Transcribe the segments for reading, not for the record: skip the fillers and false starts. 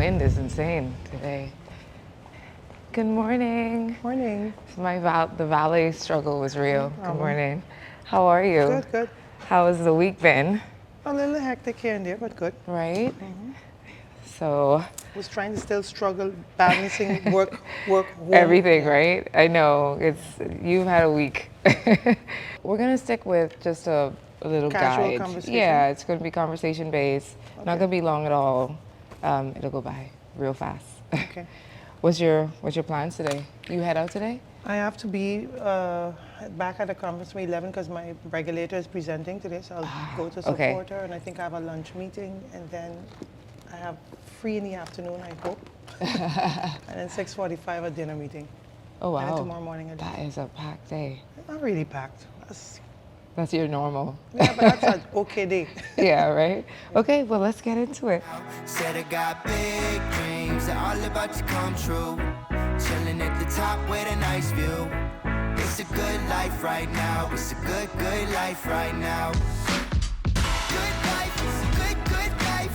wind is insane today. Good morning. Morning. The valley struggle was real. Good morning. How are you? Good, good. How has the week been? A little hectic here and there, but good. Right? So Was trying to still struggle balancing work, home. everything, right? I know you've had a week. We're gonna stick with just a little Casual guide. conversation? Yeah, it's gonna be conversation based. Not gonna be long at all. It'll go by real fast. Okay. What's your plans today? You head out today? I have to be back at the conference by 11 because my regulator is presenting today, so I'll go to support her, and I think I have a lunch meeting, and then I have free in the afternoon, I hope. And then 6:45 a dinner meeting. Oh wow. And then tomorrow morning a That is a packed day. Not really packed. That's your normal. Yeah, but that's an okay day. Yeah, right? Okay, well, let's get into it. Said I got big dreams, they're all about to come true. Chilling at the top with a nice view. It's a good life right now. It's a good life right now. Good life, it's a good life.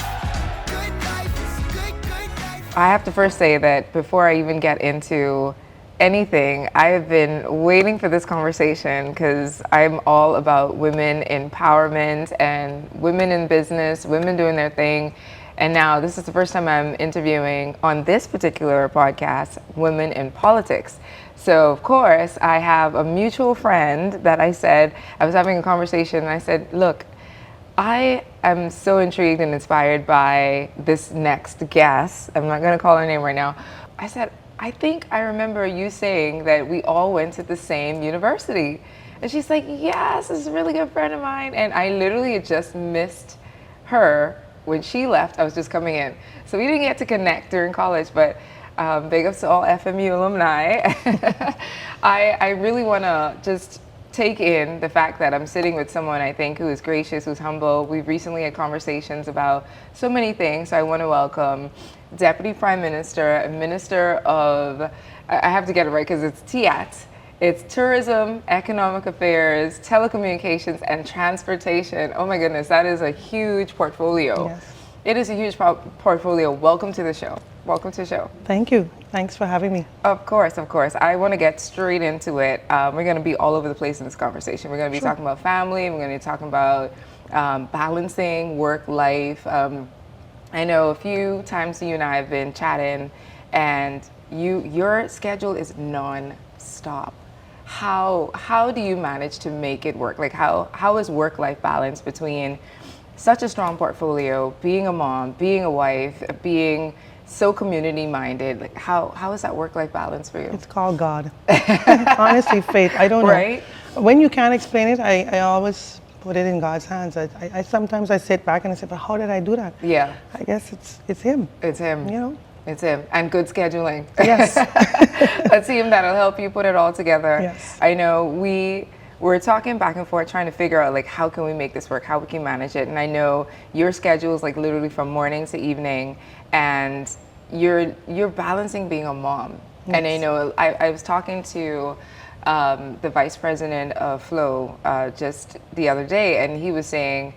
Good life, it's a good life. I have to first say that before I even get into anything, I have been waiting for this conversation because I'm all about women empowerment and women in business, women doing their thing. And now this is the first time I'm interviewing on this particular podcast, women in politics. So of course I have a mutual friend that I was having a conversation and I said, look, I am so intrigued and inspired by this next guest. I'm not gonna call her name right now. I said, I think I remember you saying that we all went to the same university. And she's like, yes, this is a really good friend of mine. And I literally had just missed her when she left. I was just coming in. So we didn't get to connect during college, but big ups to all FMU alumni. I really wanna just take in the fact that I'm sitting with someone I think who is gracious, who's humble. We've recently had conversations about so many things. So I wanna welcome Deputy Prime Minister, Minister of, I have to get it right because it's TEAT. It's Tourism, Economic Affairs, Telecommunications, and Transportation. Oh my goodness, that is a huge portfolio. Yes. It is a huge portfolio. Welcome to the show. Welcome to the show. Thank you. Thanks for having me. Of course, of course. I want to get straight into it. We're going to be all over the place in this conversation. We're going to be talking about family. We're going to be talking about balancing work life. I know a few times you and I have been chatting, and your schedule is non-stop. How do you manage to make it work? Like how is work-life balance between such a strong portfolio, being a mom, being a wife, being so community-minded? Like how is that work-life balance for you? It's called God. Honestly, faith. I don't know. Right? When you can't explain it, I always put it in God's hands. I sometimes I sit back and I say, but how did I do that? Yeah. I guess it's Him. It's Him. You know? It's Him. And good scheduling. Yes. That's Him that'll help you put it all together. Yes. I know we're talking back and forth trying to figure out like how can we make this work, how we can manage it. And I know your schedule is like literally from morning to evening, and you're balancing being a mom. Yes. And I know I was talking to the vice president of Flow just the other day, and he was saying,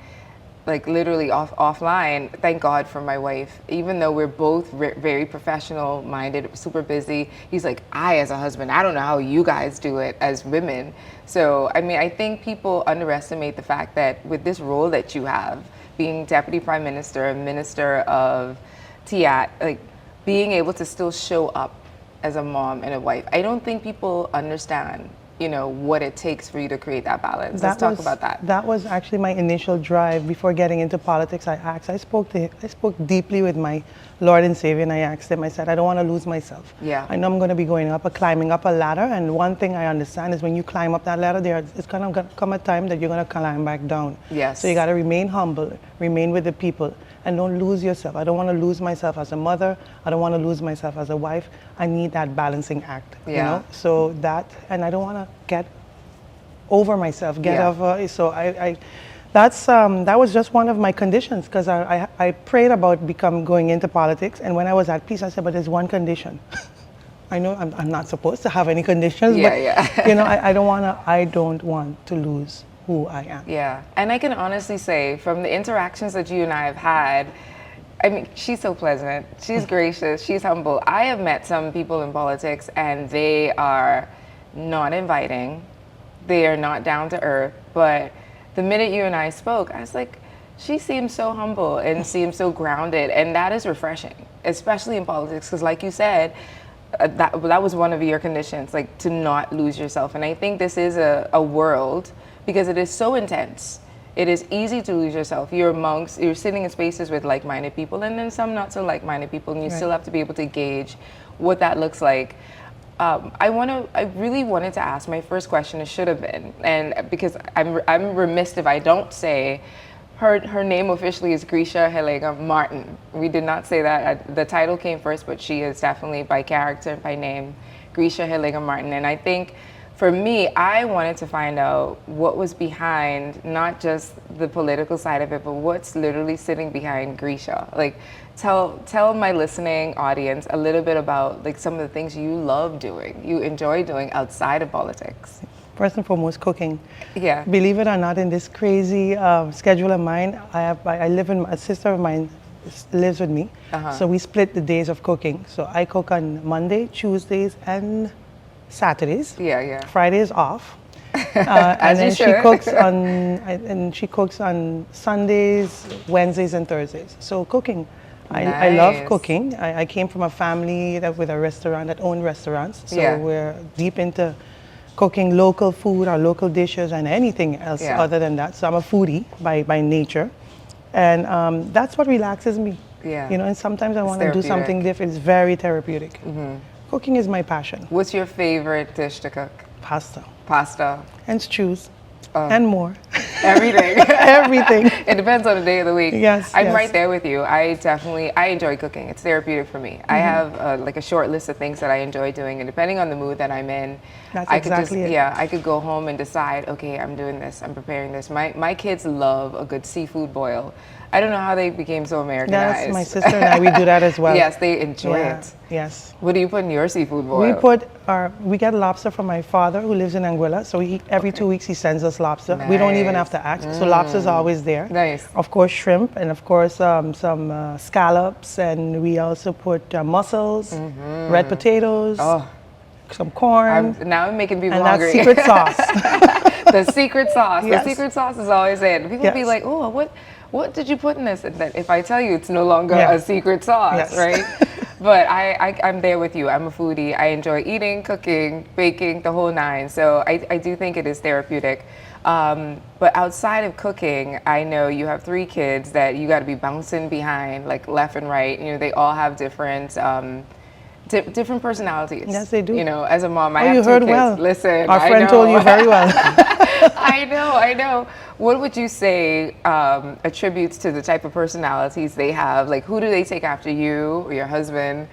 like literally offline, thank God for my wife. Even though we're both very professional minded, super busy, he's like, I as a husband, I don't know how you guys do it as women. So, I mean, I think people underestimate the fact that with this role that you have, being Deputy Prime Minister, Minister of TEAT, like being able to still show up as a mom and a wife. I don't think people understand, you know, what it takes for you to create that balance. Let's talk about that. That was actually my initial drive before getting into politics. I spoke deeply with my Lord and Savior, and I asked Him, I said, I don't want to lose myself. Yeah. I know I'm going to be climbing up a ladder, and one thing I understand is when you climb up that ladder, it's going to come a time that you're going to climb back down. Yes. So you got to remain humble, remain with the people, and don't lose yourself. I don't want to lose myself as a mother. I don't want to lose myself as a wife. I need that balancing act, you know? So and I don't want to get over myself, that was just one of my conditions, because I prayed about going into politics, and when I was at peace, I said, but there's one condition. I know I'm not supposed to have any conditions, but you know, I don't want to lose who I am. Yeah, and I can honestly say from the interactions that you and I have had, I mean, she's so pleasant. She's gracious. She's humble. I have met some people in politics and they are not inviting. They are not down to earth. But the minute you and I spoke, I was like, she seems so humble and seems so grounded. And that is refreshing, especially in politics. Because like you said, that was one of your conditions, like to not lose yourself. And I think this is a world, because it is so intense. It is easy to lose yourself. You're sitting in spaces with like-minded people and then some not so like-minded people, and you still have to be able to gauge what that looks like. I really wanted to ask, my first question, it should have been, and because I'm remiss if I don't say, her name officially is Grisha Heyliger Martin. We did not say that. The title came first, but she is definitely by character and by name, Grisha Heyliger Martin. And I think for me, I wanted to find out what was behind not just the political side of it, but what's literally sitting behind Grisha. Like, tell my listening audience a little bit about like some of the things you love doing, you enjoy doing outside of politics. First and foremost, cooking. Yeah. Believe it or not, in this crazy schedule of mine, I live in, a sister of mine lives with me. So we split the days of cooking. So I cook on Monday, Tuesdays, and Saturdays. Yeah. Fridays off. And then she cooks on Sundays, Wednesdays, and Thursdays. So cooking. I love cooking. I came from a family with a restaurant that owned restaurants. So we're deep into cooking local food or local dishes and anything else other than that. So I'm a foodie by nature. And that's what relaxes me. Yeah. You know, and sometimes I want to do something different. It's very therapeutic. Cooking is my passion. What's your favorite dish to cook? Pasta. And stews. And more. Everything. Everything. It depends on the day of the week. Yes. I'm right there with you. I enjoy cooking. It's therapeutic for me. I have like a short list of things that I enjoy doing, and depending on the mood that I'm in, I could go home and decide, okay, I'm doing this, I'm preparing this. My kids love a good seafood boil. I don't know how they became so Americanized. Yes, my sister and I, we do that as well. Yes, they enjoy it. Yes. What do you put in your seafood boil? We get lobster from my father who lives in Anguilla. So every 2 weeks he sends us lobster. Nice. We don't even have to ask. So lobster's always there. Nice. Of course, shrimp, and of course some scallops, and we also put mussels, red potatoes, some corn. Now I'm making people and hungry. And that secret sauce. The secret sauce. Yes. The secret sauce is always it. People be like, oh, what did you put in this? And then if I tell you, it's no longer a secret sauce, right? But I'm there with you. I'm a foodie. I enjoy eating, cooking, baking, the whole nine. So I do think it is therapeutic. But outside of cooking, I know you have 3 kids that you got to be bouncing behind, like left and right. You know, they all have different personalities. Yes, they do. You know, as a mom, I have you 2 heard kids. well. Listen, our friend told you very well. I know. What would you say attributes to the type of personalities they have? Like, who do they take after, you or your husband?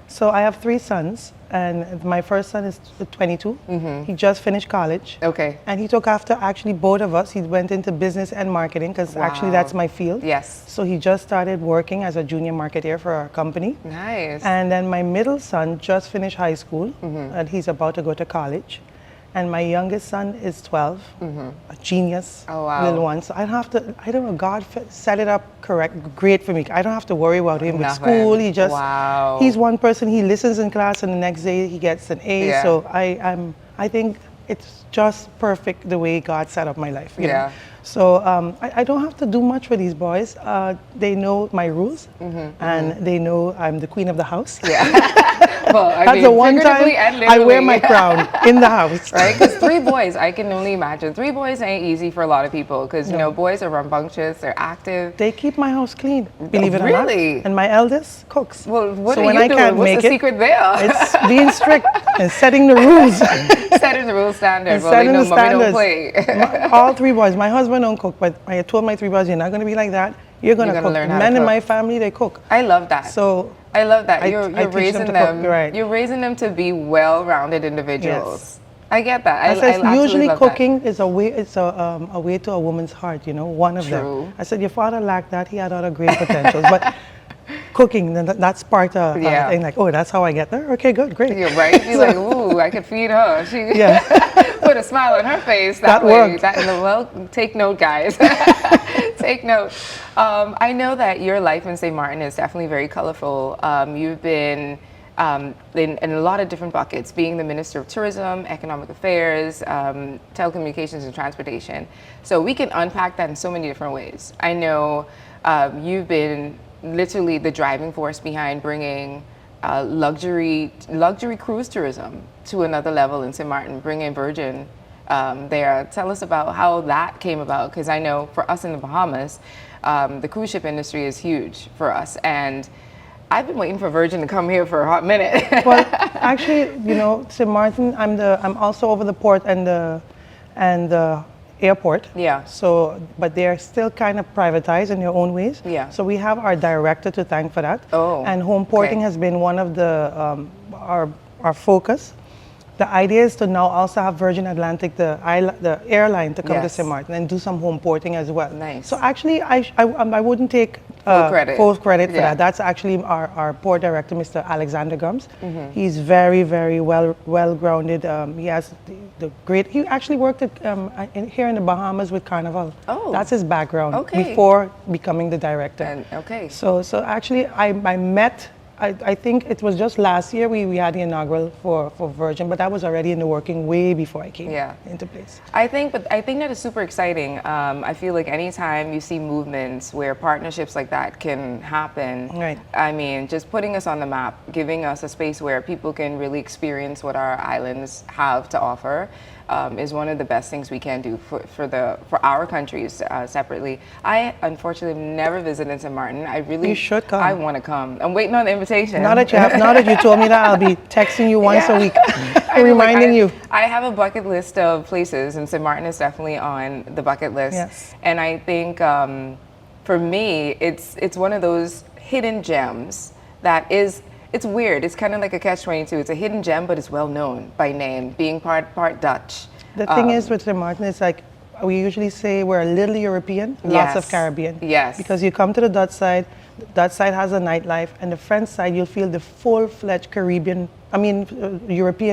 So I have 3 sons, and my first son is 22. He just finished college. Okay. And he took after actually both of us. He went into business and marketing because actually that's my field. Yes. So he just started working as a junior marketeer for our company. Nice. And then my middle son just finished high school, and he's about to go to college. And my youngest son is 12, a genius, little one. So I don't know, God set it up great for me. I don't have to worry about him with school. He just, he's one person, he listens in class and the next day he gets an A. Yeah. So I think it's just perfect the way God set up my life. You know? So I don't have to do much for these boys. They know my rules, and they know I'm the queen of the house. Yeah. Well, That's the one time I wear my crown in the house. Right? Because 3 boys, I can only imagine. 3 boys ain't easy for a lot of people because, you know, boys are rambunctious, they're active. They keep my house clean, believe it or not. Really? And my eldest cooks. Well, what so are when you I doing? can't What's make the secret there? It's being strict and setting the rules. Setting the rule standard. And well, they know the mommy don't standards. play. All 3 boys. My husband don't cook, but I told my 3 boys, you're not going to be like that. You're going to cook. Learn how Men to in cook. my family, they cook. I love that. So I love that. I You're teach raising them to them. cook, right. You're raising them to be well-rounded individuals. Yes. I get that. I said absolutely usually love cooking is a way. It's a way to a woman's heart. You know, one of True. them. I said your father lacked that. He had other great potentials, but cooking that sparked a thing like, oh, that's how I get there. Okay, good, great. You're right. You're like, ooh, I could feed her. She put a smile on her face. That way. worked. Well, take note, guys. take note. I know that your life in St. Maarten is definitely very colorful. You've been in a lot of different buckets, being the Minister of Tourism, Economic Affairs, Telecommunications and Transportation. So we can unpack that in so many different ways. I know you've been literally the driving force behind bringing luxury cruise tourism to another level in St. Maarten, bringing Virgin there. Tell us about how that came about, because I know for us in the Bahamas, the cruise ship industry is huge for us, and I've been waiting for Virgin to come here for a hot minute. Well, actually, you know, St. Maarten, I'm also over the port and the airport. Yeah. So, but they're still kind of privatized in their own ways. Yeah. So we have our director to thank for that. Oh, and home porting okay. has been one of the our focus. The idea is to now also have Virgin Atlantic, the airline, to come to Yes. St. Maarten and do some home porting as well. Nice. So actually, I wouldn't take Full credit. for Yeah. that. That's actually our port director, Mr. Alexander Gums. Mm-hmm. He's very, very well grounded. He has the great. He actually worked at here in the Bahamas with Carnival. Oh. That's his background Okay. before becoming the director. And okay. So actually, I met. I think it was just last year we had the inaugural for Virgin, but that was already in the working way before I came into place. I think that is super exciting. I feel like anytime you see movements where partnerships like that can happen, Right. I mean, just putting us on the map, giving us a space where people can really experience what our islands have to offer, is one of the best things we can do for our countries separately. I unfortunately have never visited St. Maarten. You should come. I want to come. I'm waiting on the invitation. Now that you told me that, I'll be texting you once a week, I mean, like, reminding you. I have a bucket list of places, and St. Maarten is definitely on the bucket list. Yes. And I think for me, it's one of those hidden gems that is. It's weird. It's kind of like a catch-22. It's a hidden gem, but it's well known by name, being part Dutch. The thing is with St. Maarten, it's like we usually say we're a little European, lots of Yes. Caribbean. Yes. Because you come to the Dutch side has a nightlife, and the French side you'll feel the full-fledged European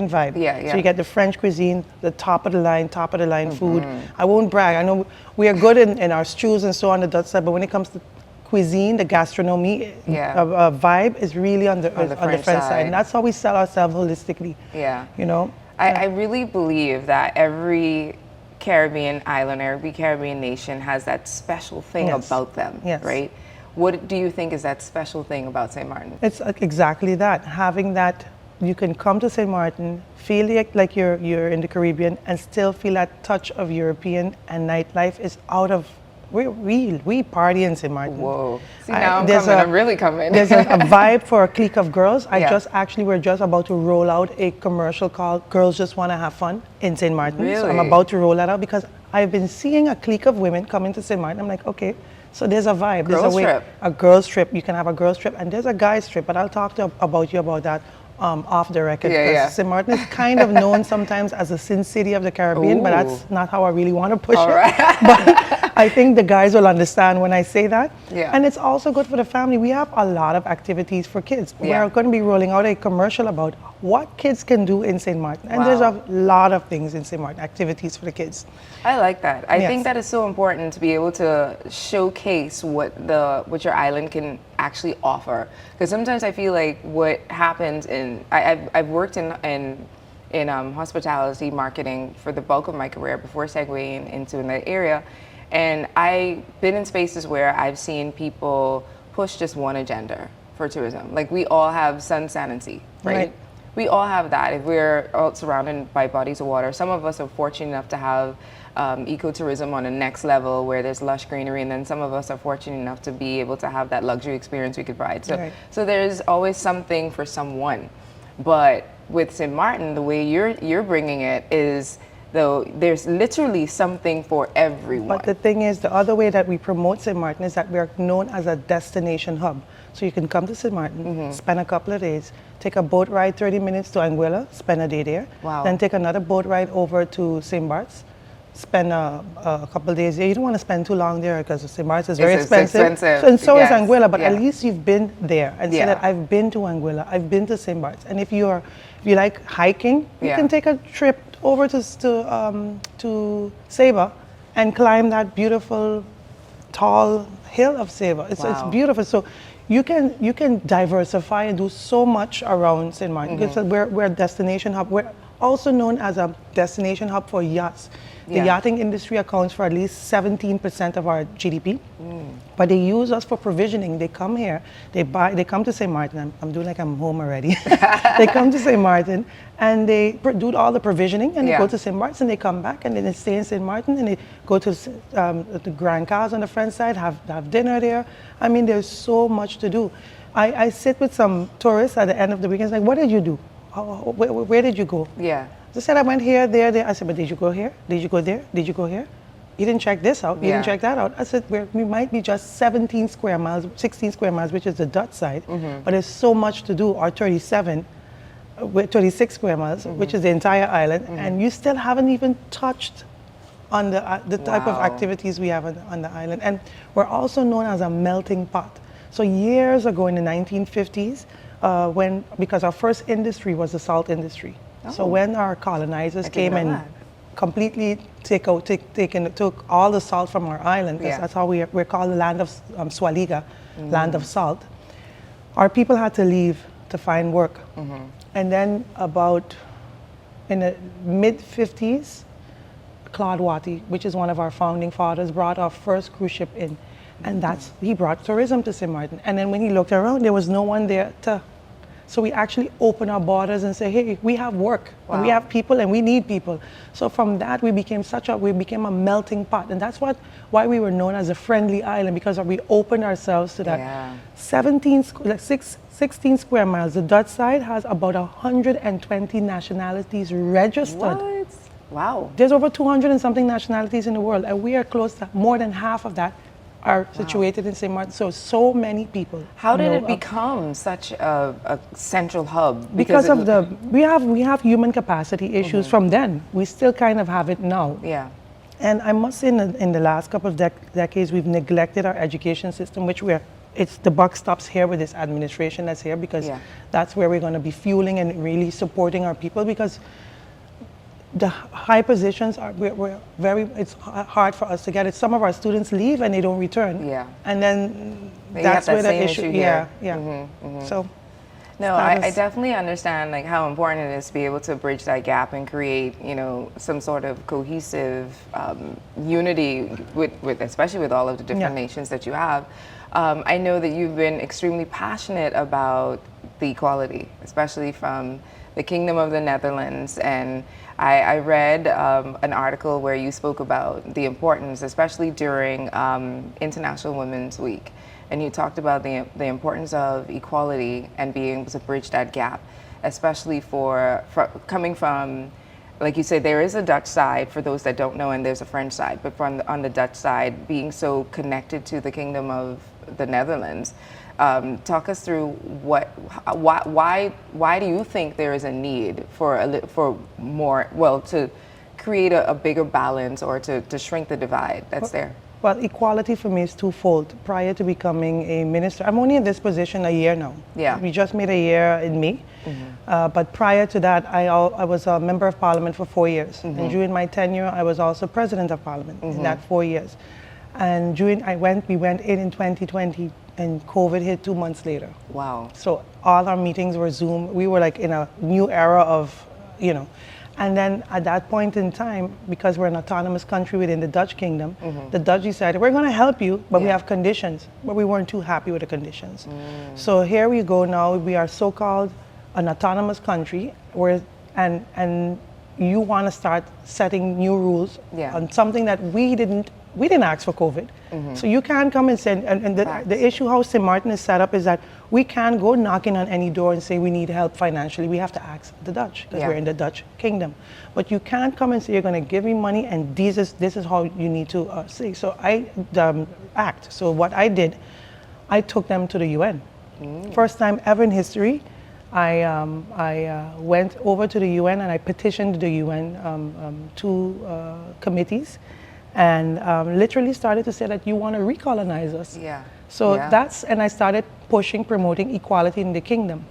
vibe. Yeah. So you get the French cuisine, the top of the line food. I won't brag. I know we are good in our stews and so on the Dutch side, but when it comes to cuisine, the gastronomy vibe is really on the French side. And that's how we sell ourselves holistically. Yeah. You know? I really believe that every Caribbean island, every Caribbean nation has that special thing Yes. about them, Yes. right? What do you think is that special thing about St. Maarten? It's exactly that. Having that, you can come to St. Maarten, feel like you're in the Caribbean, and still feel that touch of European, and nightlife is out of. We party in St. Maarten. Whoa! See, now I'm really coming. There's a vibe for a clique of girls. Yeah. We're just about to roll out a commercial called "Girls Just Want to Have Fun" in St. Maarten. So Really? I'm about to roll that out because I've been seeing a clique of women come into St. Maarten. I'm like, okay, so there's a vibe. There's Girls a way, trip. a girls trip. You can have a girls trip, and there's a guys trip. But I'll talk about that off the record. Yeah. St. Maarten is kind of known sometimes as a Sin City of the Caribbean, but that's not how I really want to push All it. right. But I think the guys will understand when I say that. Yeah. And it's also good for the family. We have a lot of activities for kids. Yeah. We're going to be rolling out a commercial about what kids can do in St. Maarten. And there's Wow. a lot of things in St. Maarten, activities for the kids. I like that. I Yes. think that is so important to be able to showcase what your island can actually offer. Because sometimes I feel like what happens I've worked in hospitality marketing for the bulk of my career before segueing into that area, and I've been in spaces where I've seen people push just one agenda for tourism. Like we all have sun, sand, and sea, right? We all have that. If we're all surrounded by bodies of water, some of us are fortunate enough to have ecotourism on the next level where there's lush greenery, and then some of us are fortunate enough to be able to have that luxury experience we could provide. So there's always something for someone. But with St. Maarten, the way you're bringing it is, though, there's literally something for everyone. But the thing is, the other way that we promote St. Maarten is that we're known as a destination hub. So you can come to St. Maarten, spend a couple of days, take a boat ride 30 minutes to Anguilla, spend a day there, Wow. then take another boat ride over to St. Bart's, spend a couple of days there. You don't want to spend too long there because St. Bart's is very It's expensive. expensive. And so is Yes. Anguilla, but Yeah. at least you've been there and say Yeah. that I've been to Anguilla, I've been to St. Bart's. And if you like hiking, you Yeah. can take a trip over to Saba and climb that beautiful tall hill of Savour. It's Wow. beautiful. So you can diversify and do so much around St. Martin. Because we're a destination hub. We're also known as a destination hub for yachts. The Yeah. yachting industry accounts for at least 17% of our GDP. But they use us for provisioning. They come here, they come to St. Martin. I'm doing like I'm home already. They come to St. Martin and they do all the provisioning, and they Yeah. go to St. Martin, they come back and then they stay in St. Martin, and they go to the Grand Cars on the front side, have dinner there. I mean, there's so much to do. I sit with some tourists at the end of the weekend, it's like, what did you do? Where did you go? Yeah. They said, I went here, there, there. I said, but did you go here? Did you go there? Did you go here? You didn't check this out. You Yeah. didn't check that out. I said, we might be just 17 square miles, 16 square miles, which is the Dutch side, but there's so much to do, or 37, with 36 square miles, which is the entire island, and you still haven't even touched on the type of Wow. activities we have on the island. And we're also known as a melting pot. So years ago in the 1950s, because our first industry was the salt industry. So when our colonizers didn't came know and that. completely took all the salt from our island, 'cause Yeah. that's how we're called the land of Swaliga, land of salt. Our people had to leave to find work. And then about in the mid-50s, Claude Watty, which is one of our founding fathers, brought our first cruise ship in. And he brought tourism to St. Martin. And then when he looked around, there was no one there so we actually opened our borders and say, hey, we have work, and we Wow. have people, and we need people. So from that, we became a melting pot. And that's why we were known as a friendly island, because we opened ourselves to that. Yeah. 16 square miles. The Dutch side has about 120 nationalities registered. What? Wow. There's over 200 and something nationalities in the world, and we are close to more than half of that are situated in St. Martin. So many people. How did know it of- become such a central hub? Because of we have human capacity issues from then. We still kind of have it now. Yeah. And I must say, in the last couple of decades, we've neglected our education system, which the buck stops here with this administration that's here, because Yeah. that's where we're going to be fueling and really supporting our people, because the high positions it's hard for us to get it. Some of our students leave and they don't return. Yeah. And then You that's have where that the same issue, issue here. yeah. So No, I status- definitely understand like how important it is to be able to bridge that gap and create, some sort of cohesive unity with especially with all of the different Yeah. nations that you have. I know that you've been extremely passionate about the equality, especially from the Kingdom of the Netherlands, and I read an article where you spoke about the importance, especially during International Women's Week, and you talked about the importance of equality and being able to bridge that gap, especially for coming from, like you said, there is a Dutch side for those that don't know, and there's a French side, but on the Dutch side, being so connected to the Kingdom of the Netherlands. Talk us through why do you think there is a need for more, to create a bigger balance or to shrink the divide that's there? Well, equality for me is twofold. Prior to becoming a minister, I'm only in this position a year now. Yeah. We just made a year in May. But prior to that, I was a member of parliament for 4 years. And during my tenure, I was also president of parliament in that 4 years. And we went in 2020, and COVID hit 2 months later. Wow. So all our meetings were Zoom. We were like in a new era of, And then at that point in time, because we're an autonomous country within the Dutch kingdom, the Dutch decided, we're going to help you, but we have conditions. But we weren't too happy with the conditions. So here we go now. We are so-called an autonomous country, and you want to start setting new rules on something that we didn't ask for COVID. So you can't come and say, and the issue how St. Martin is set up is that we can't go knocking on any door and say we need help financially. We have to ask the Dutch, because we're in the Dutch kingdom. But you can't come and say you're going to give me money and this is how you need to say. So I act. So what I did, I took them to the UN. First time ever in history, I went over to the UN and I petitioned the UN two committees, and literally started to say that you want to recolonize us. So and I started promoting equality in the kingdom.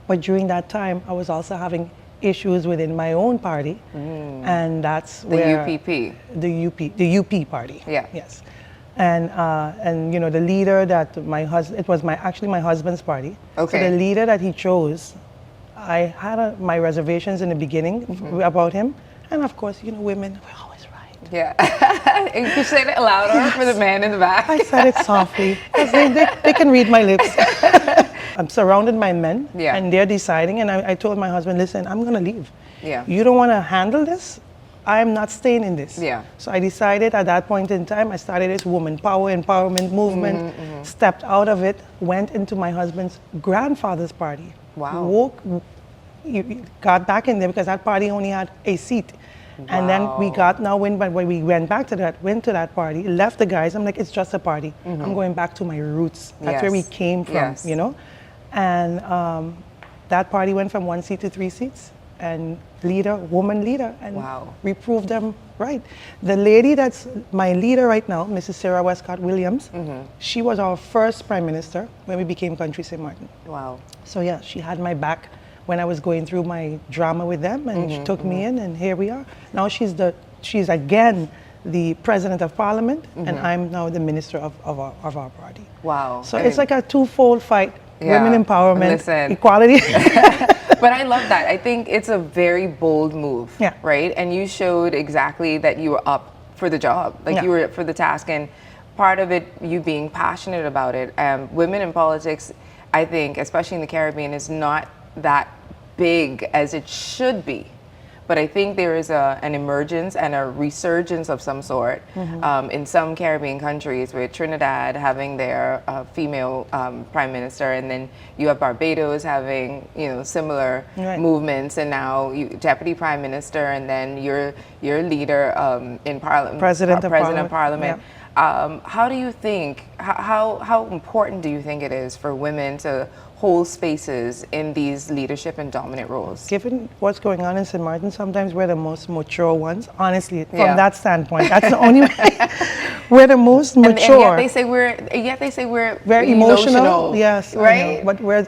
But during that time, I was also having issues within my own party, and that's the where UPP. the UP party. Yeah. Yes. And you know, the leader that it was actually my husband's party. Okay. So the leader that he chose, I had my reservations in the beginning about him. And of course, you know, women, we're always right. Yeah. You can say it louder for the man in the back. I said it softly, because they can read my lips. I'm surrounded by men, Yeah. and they're deciding, and I told my husband, listen, I'm gonna leave. Yeah. You don't wanna handle this? I'm not staying in this. Yeah. So I decided at that point in time, I started this woman power empowerment movement, stepped out of it, went into my husband's grandfather's party. Wow. Got back in there because that party only had a seat. And then we when we went back to that party, left the guys, I'm like, it's just a party. I'm going back to my roots. That's where we came from, you know? And that party went from 1 seat to 3 seats. And woman leader, and we proved them right. The lady that's my leader right now, Mrs. Sarah Westcott Williams, she was our first prime minister when we became country Sint Maarten. Wow. So yeah, she had my back when I was going through my drama with them, and she took me in, and here we are. Now she's again the president of parliament, and I'm now the minister of our party. Wow. So it's like a twofold fight: women empowerment, Listen. equality. But I love that. I think it's a very bold move, right? And you showed exactly that you were up for the job, like you were up for the task, and part of it, you being passionate about it. Women in politics, I think, especially in the Caribbean, is not that big as it should be. But I think there is an emergence and a resurgence of some sort in some Caribbean countries, with Trinidad having their female prime minister, and then you have Barbados having, you know, similar movements, and now deputy prime minister, and then your leader in parliament, president of parliament. Yeah. How do you think? How important do you think it is for women to hold spaces in these leadership and dominant roles? Given what's going on in Sint Maarten, sometimes we're the most mature ones, honestly, from that standpoint. That's the only way. We're the most mature. And yet they say we're very emotional. Yes, right? But we're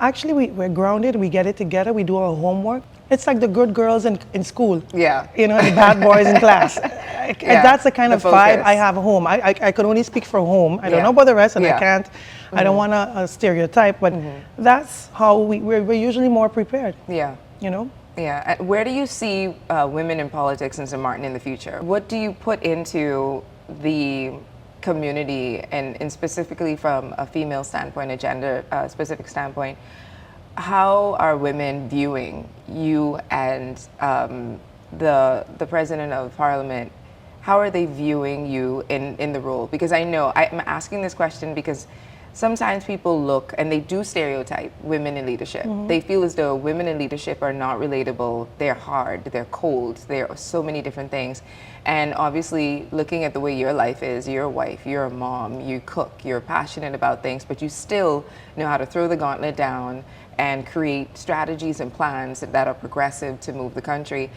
we're grounded, we get it together, we do our homework. It's like the good girls in school. Yeah. You know, the bad boys in class. That's the kind of vibe I have at home. I could only speak for home. I don't know about the rest, and I can't. I don't want to stereotype, but that's how we're usually more prepared. Yeah. You know? Yeah. Where do you see women in politics in Sint Maarten in the future? What do you put into the community, and specifically from a female standpoint, a gender specific standpoint? How are women viewing you and the president of parliament? How are they viewing you in the role? Because I know, I'm asking this question because sometimes people look and they do stereotype women in leadership. They feel as though women in leadership are not relatable, they're hard, they're cold, there are so many different things. And obviously, looking at the way your life is, you're a wife, you're a mom, you cook, you're passionate about things, but you still know how to throw the gauntlet down and create strategies and plans that are progressive to move the country.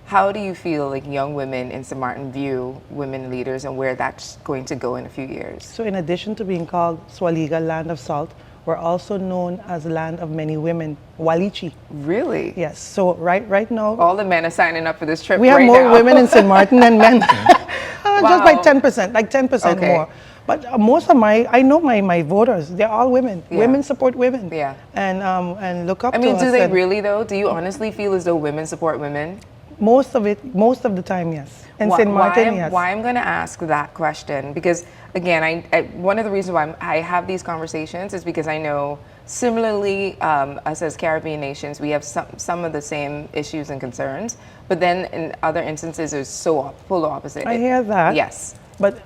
How do you feel like young women in Sint Maarten view women leaders, and where that's going to go in a few years? So in addition to being called Swaliga, land of salt, we're also known as land of many women, Walichi. Really? Yes. So right now, all the men are signing up for this trip. We have more women in Sint Maarten than men. Just like 10%, more. But most of I know my voters, they're all women. Yeah. Women support women. Yeah. And look up to us. I mean, do they really though? Do you honestly feel as though women support women? Most of the time, yes. And Sint Maarten, yes. Why I'm going to ask that question, because again, one of the reasons why I have these conversations is because I know similarly, us as Caribbean nations, we have some of the same issues and concerns, but then in other instances, it's full opposite. I hear that. Yes. But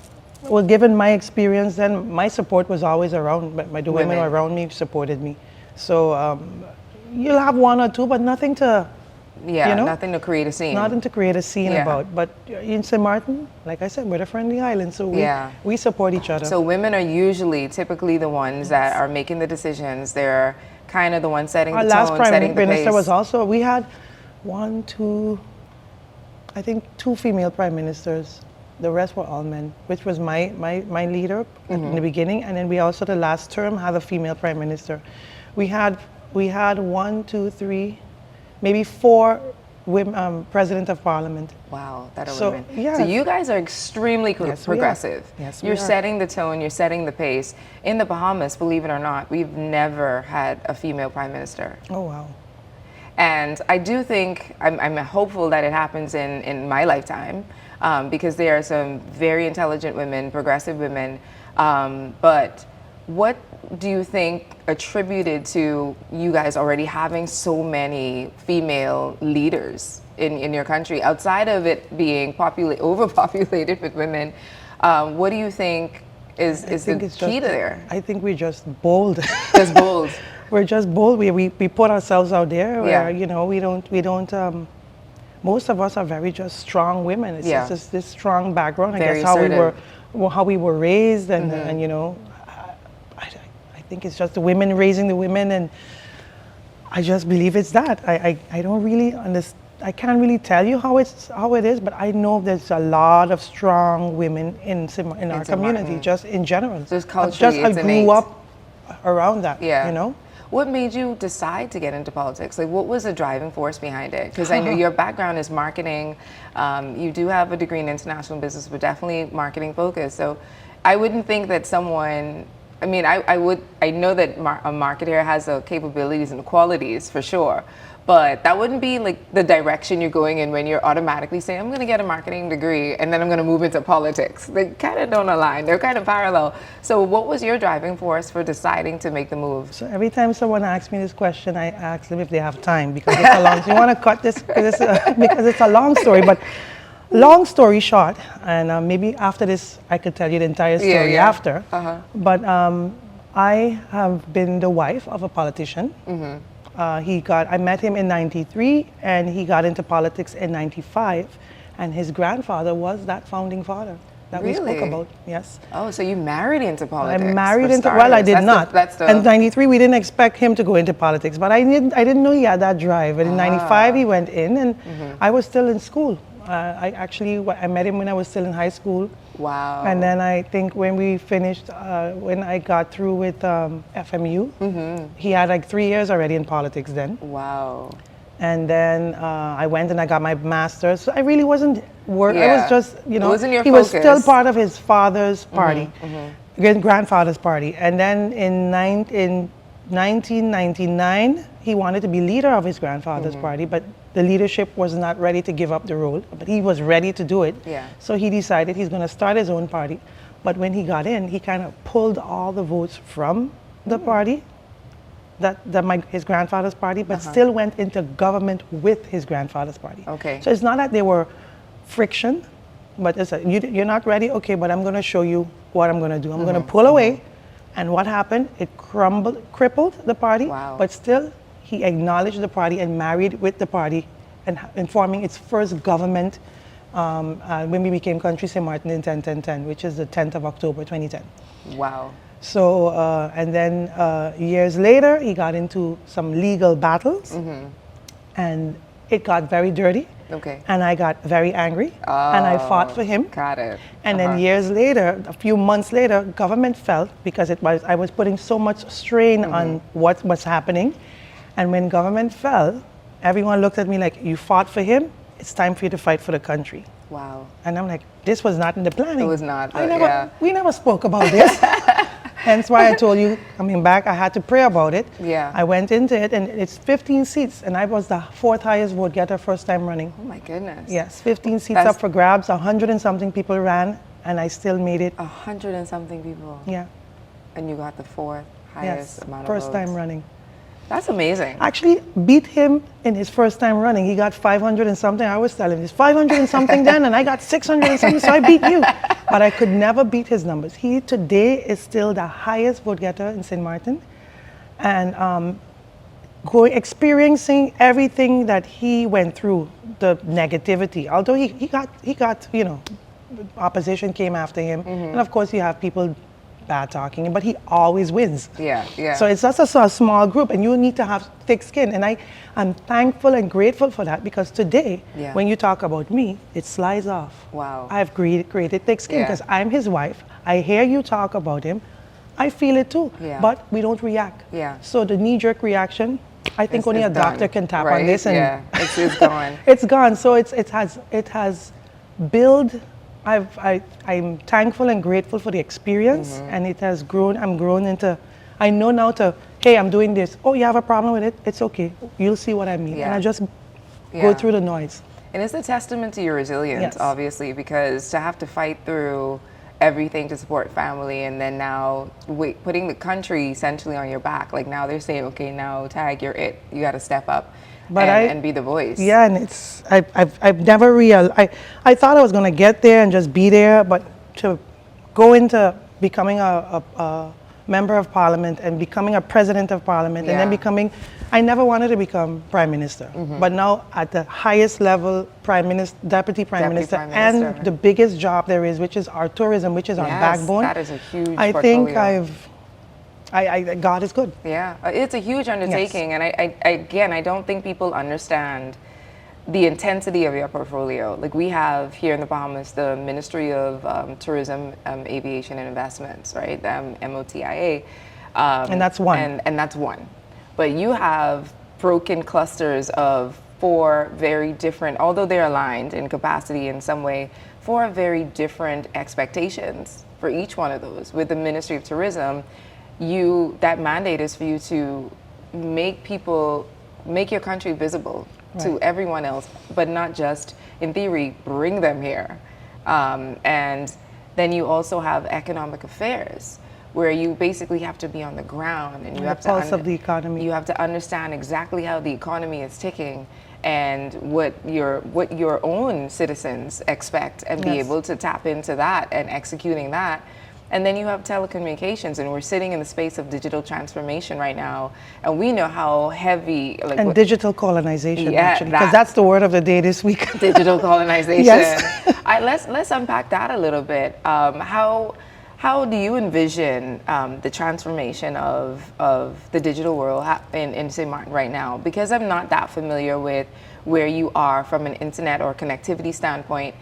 well, given my experience, then my support was always around. The women around me supported me. So you'll have one or two, but nothing to... Yeah, you know? Nothing to create a scene. Nothing to create a scene about. But in Sint Maarten, like I said, we're a friendly island, so we support each other. So women are typically the ones that are making the decisions. They're kind of the ones setting the tone, setting the pace. Our last prime minister was also, we had two female prime ministers. The rest were all men, which was my leader in the beginning. And then we also, the last term, had a female prime minister. We had 1, 2, 3... maybe 4 president of parliament. Wow, that are So, women. yeah. So you guys are extremely Yes, we are. progressive. Yes, we You're are. setting the tone, you're setting the pace. In the Bahamas, believe it or not, we've never had a female prime minister. Oh, wow. And I do think, I'm hopeful that it happens in my lifetime, because there are some very intelligent women, progressive women. But what do you think attributed to you guys already having so many female leaders in your country, outside of it being overpopulated with women? What do you think is the key to there? I think we're just bold. Just bold. We're just bold. We put ourselves out there. Yeah. Where, you know, we don't. Most of us are very just strong women. It's Yeah. just this strong background. Very I guess assertive. how we were raised, and you know, I think it's just the women raising the women, and I just believe it's that. I don't really understand. I can't really tell you how it is, but I know there's a lot of strong women in our Sint community, Maarten. just in general. Just culturally, I it's grew innate. up around that. Yeah. You know. What made you decide to get into politics? Like, what was the driving force behind it? Because I know your background is marketing. You do have a degree in international business, but definitely marketing focused. So I wouldn't think that someone, I mean, I know that a marketer has the capabilities and the qualities for sure, but that wouldn't be like the direction you're going in when you're automatically saying, I'm going to get a marketing degree and then I'm going to move into politics. They kind of don't align. They're kind of parallel. So what was your driving force for deciding to make the move? So every time someone asks me this question, I ask them if they have time, because it's a long. You want to cut this because it's a long story. But long story short, and maybe after this I could tell you the entire story after. But I have been the wife of a politician. I met him in '93, and he got into politics in '95, and his grandfather was that founding father that we spoke Really? about. Yes. Oh, so you married into politics? I married for into. starters. Well, I did not. That's the. In '93, we didn't expect him to go into politics, but I didn't know he had that drive. And in '95, he went in, and I was still in school. I met him when I was still in high school. Wow. And then I think when we finished, when I got through with FMU, he had like 3 years already in politics then. Wow. And then I went and I got my master's. So I really wasn't working. I Yeah. was just, you know, It wasn't your he was still focus. part of his father's party, grandfather's party. And then in 1999, he wanted to be leader of his grandfather's party, but the leadership was not ready to give up the role, but he was ready to do it. Yeah. So he decided he's going to start his own party. But when he got in, he kind of pulled all the votes from the party, his grandfather's party, but still went into government with his grandfather's party. Okay. So it's not that they were friction, but it's you're not ready? Okay, but I'm going to show you what I'm going to do. I'm going to pull away. And what happened? It crippled the party, Wow. but still he acknowledged the party and married with the party and forming its first government when we became country Sint Maarten in 10-10-10, which is the 10th of October 2010. Wow. So, and then years later, he got into some legal battles, and it got very dirty. Okay. And I got very angry, and I fought for him. Got it. And then years later, a few months later, government fell because I was putting so much strain on what was happening. And when government fell, everyone looked at me like, you fought for him, it's time for you to fight for the country. Wow. And I'm like, this was not in the planning. It was not, We never spoke about this. Hence why I told you, coming back, I had to pray about it. Yeah. I went into it, and it's 15 seats, and I was the 4th highest vote getter first time running. Oh my goodness. Yes, 15 seats That's- up for grabs, 100 and something people ran, and I still made it. 100 and something people. Yeah, And you got the 4th highest yes, amount of first votes. time running. That's amazing. Actually beat him in his first time running. He got 500 and something. I was telling him, it's 500 and something then, and I got 600 and something, so I beat you. But I could never beat his numbers. He today is still the highest vote getter in Sint Maarten. And experiencing everything that he went through, the negativity. Although he got, you know, opposition came after him. And of course you have people bad talking him, but he always wins. Yeah, yeah. So it's just a small group, and you need to have thick skin. And I'm thankful and grateful for that, because today, Yeah. when you talk about me, it slides off. Wow. I've created thick skin Yeah. because I'm his wife. I hear you talk about him. I feel it too. Yeah. But we don't react. Yeah. So the knee-jerk reaction, I think only a doctor can tap right? on this, and yeah, it's gone. it's gone. So it has built. I'm thankful and grateful for the experience, and it has grown. I'm grown into. I know now to, hey, I'm doing this. Oh, you have a problem with it? It's okay. You'll see what I mean. Yeah. And I just go Yeah. through the noise. And it's a testament to your resilience, Yes. obviously, because to have to fight through everything to support family, and then now putting the country essentially on your back. Like now they're saying, okay, now Tag, you're it. You got to step up and be the voice. Yeah, and it's I've never I thought I was gonna get there and just be there, but to go into becoming a member of parliament and becoming a president of parliament and then Yeah. becoming, I never wanted to become prime minister, but now at the highest level, prime minister, deputy prime minister, Prime Minister. and the biggest job there is, which is our tourism, which is our Yes, backbone. that is a huge I think portfolio. God is good. Yeah, it's a huge undertaking, and I don't think people understand the intensity of your portfolio. Like we have here in the Bahamas, the Ministry of Tourism, Aviation and Investments, right? MOTIA. And that's one. And that's one. But you have broken clusters of 4 very different, although they're aligned in capacity in some way, 4 very different expectations for each one of those. With the Ministry of Tourism, that mandate is for you to make your country visible to everyone else, but not just in theory, bring them here. And then you also have economic affairs, where you basically have to be on the ground and you have the pulse of the economy. You have to understand exactly how the economy is ticking and what your own citizens expect, and be Yes. able to tap into that and executing that. And then you have telecommunications, and we're sitting in the space of digital transformation right now, and we know how heavy And digital colonization, Yeah, actually, because that's the word of the day this week. digital colonization. Yes. Let's unpack that a little bit. How do you envision the transformation of the digital world in Sint Maarten right now? Because I'm not that familiar with where you are from an internet or connectivity standpoint.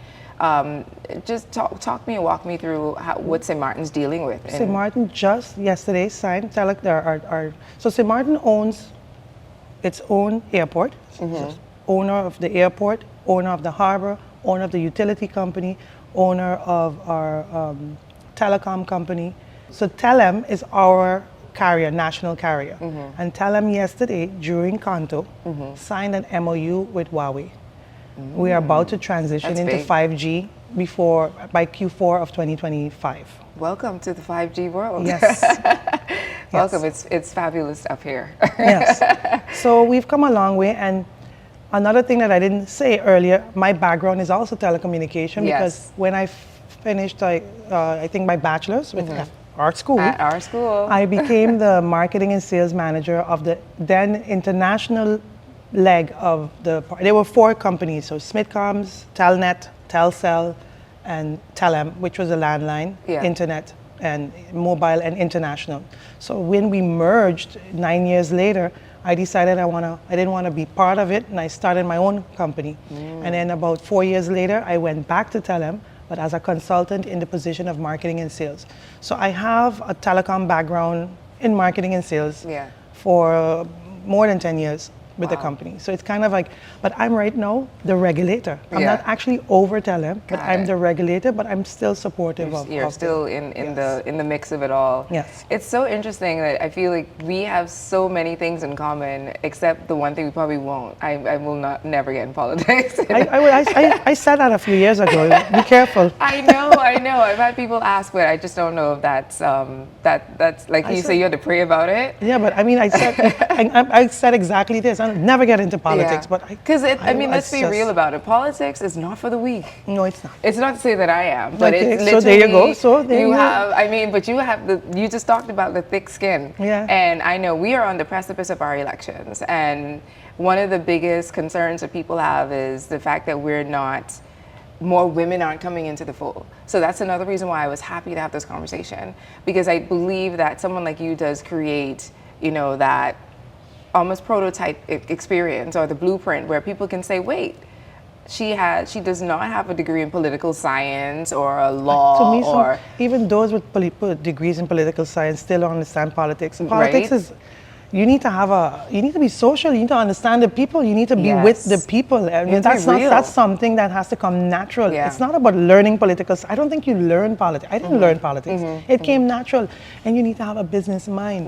Just talk me and walk me through what Sint Maarten's dealing with. Sint Maarten just yesterday signed. So Sint Maarten owns its own airport, owner of the airport, owner of the harbor, owner of the utility company, owner of our telecom company. So Telem is our carrier, national carrier. And Telem yesterday, during Kanto, signed an MOU with Huawei. We are about to transition That's into big. 5G by Q4 of 2025. Welcome to the 5G world. Yes. Welcome. It's fabulous up here. Yes. So we've come a long way. And another thing that I didn't say earlier, my background is also telecommunication, because when I finished, I think my bachelor's with our school. At our school. I became the marketing and sales manager of the then international leg of there were 4 companies, so Smithcoms, Telnet, Telcel, and Telem, which was a landline, internet, and mobile and international. So when we merged 9 years later, I decided I didn't want to be part of it, and I started my own company. And then about 4 years later, I went back to Telem, but as a consultant in the position of marketing and sales. So I have a telecom background in marketing and sales for more than 10 years with the company. So it's kind of like, but I'm right now the regulator. I'm not actually over Telem, but I'm the regulator, but I'm still supportive of You're still in the mix of it all. Yes. It's so interesting that I feel like we have so many things in common, except the one thing we probably won't. I will never get in politics. I said that a few years ago. Be careful. I know. I've had people ask, but I just don't know if that's like you say you had to pray about it. Yeah, but I mean, I said exactly this. I'll never get into politics, but because let's be real about it. Politics is not for the weak. No, it's not. It's not to say that I am, but Okay, it's so literally. there you go. So there you have. I mean, but you just talked about the thick skin. Yeah. And I know we are on the precipice of our elections, and one of the biggest concerns that people have is the fact that more women aren't coming into the fold. So that's another reason why I was happy to have this conversation, because I believe that someone like you does create, that almost prototype experience or the blueprint where people can say, wait, she does not have a degree in political science or a law. To me, even those with degrees in political science still don't understand politics. Politics is, you need to be social, you need to understand the people, you need to be with the people. I mean, that's something that has to come natural. Yeah. It's not about learning politics. I don't think you learn politics. I didn't learn politics. It came natural. And you need to have a business mind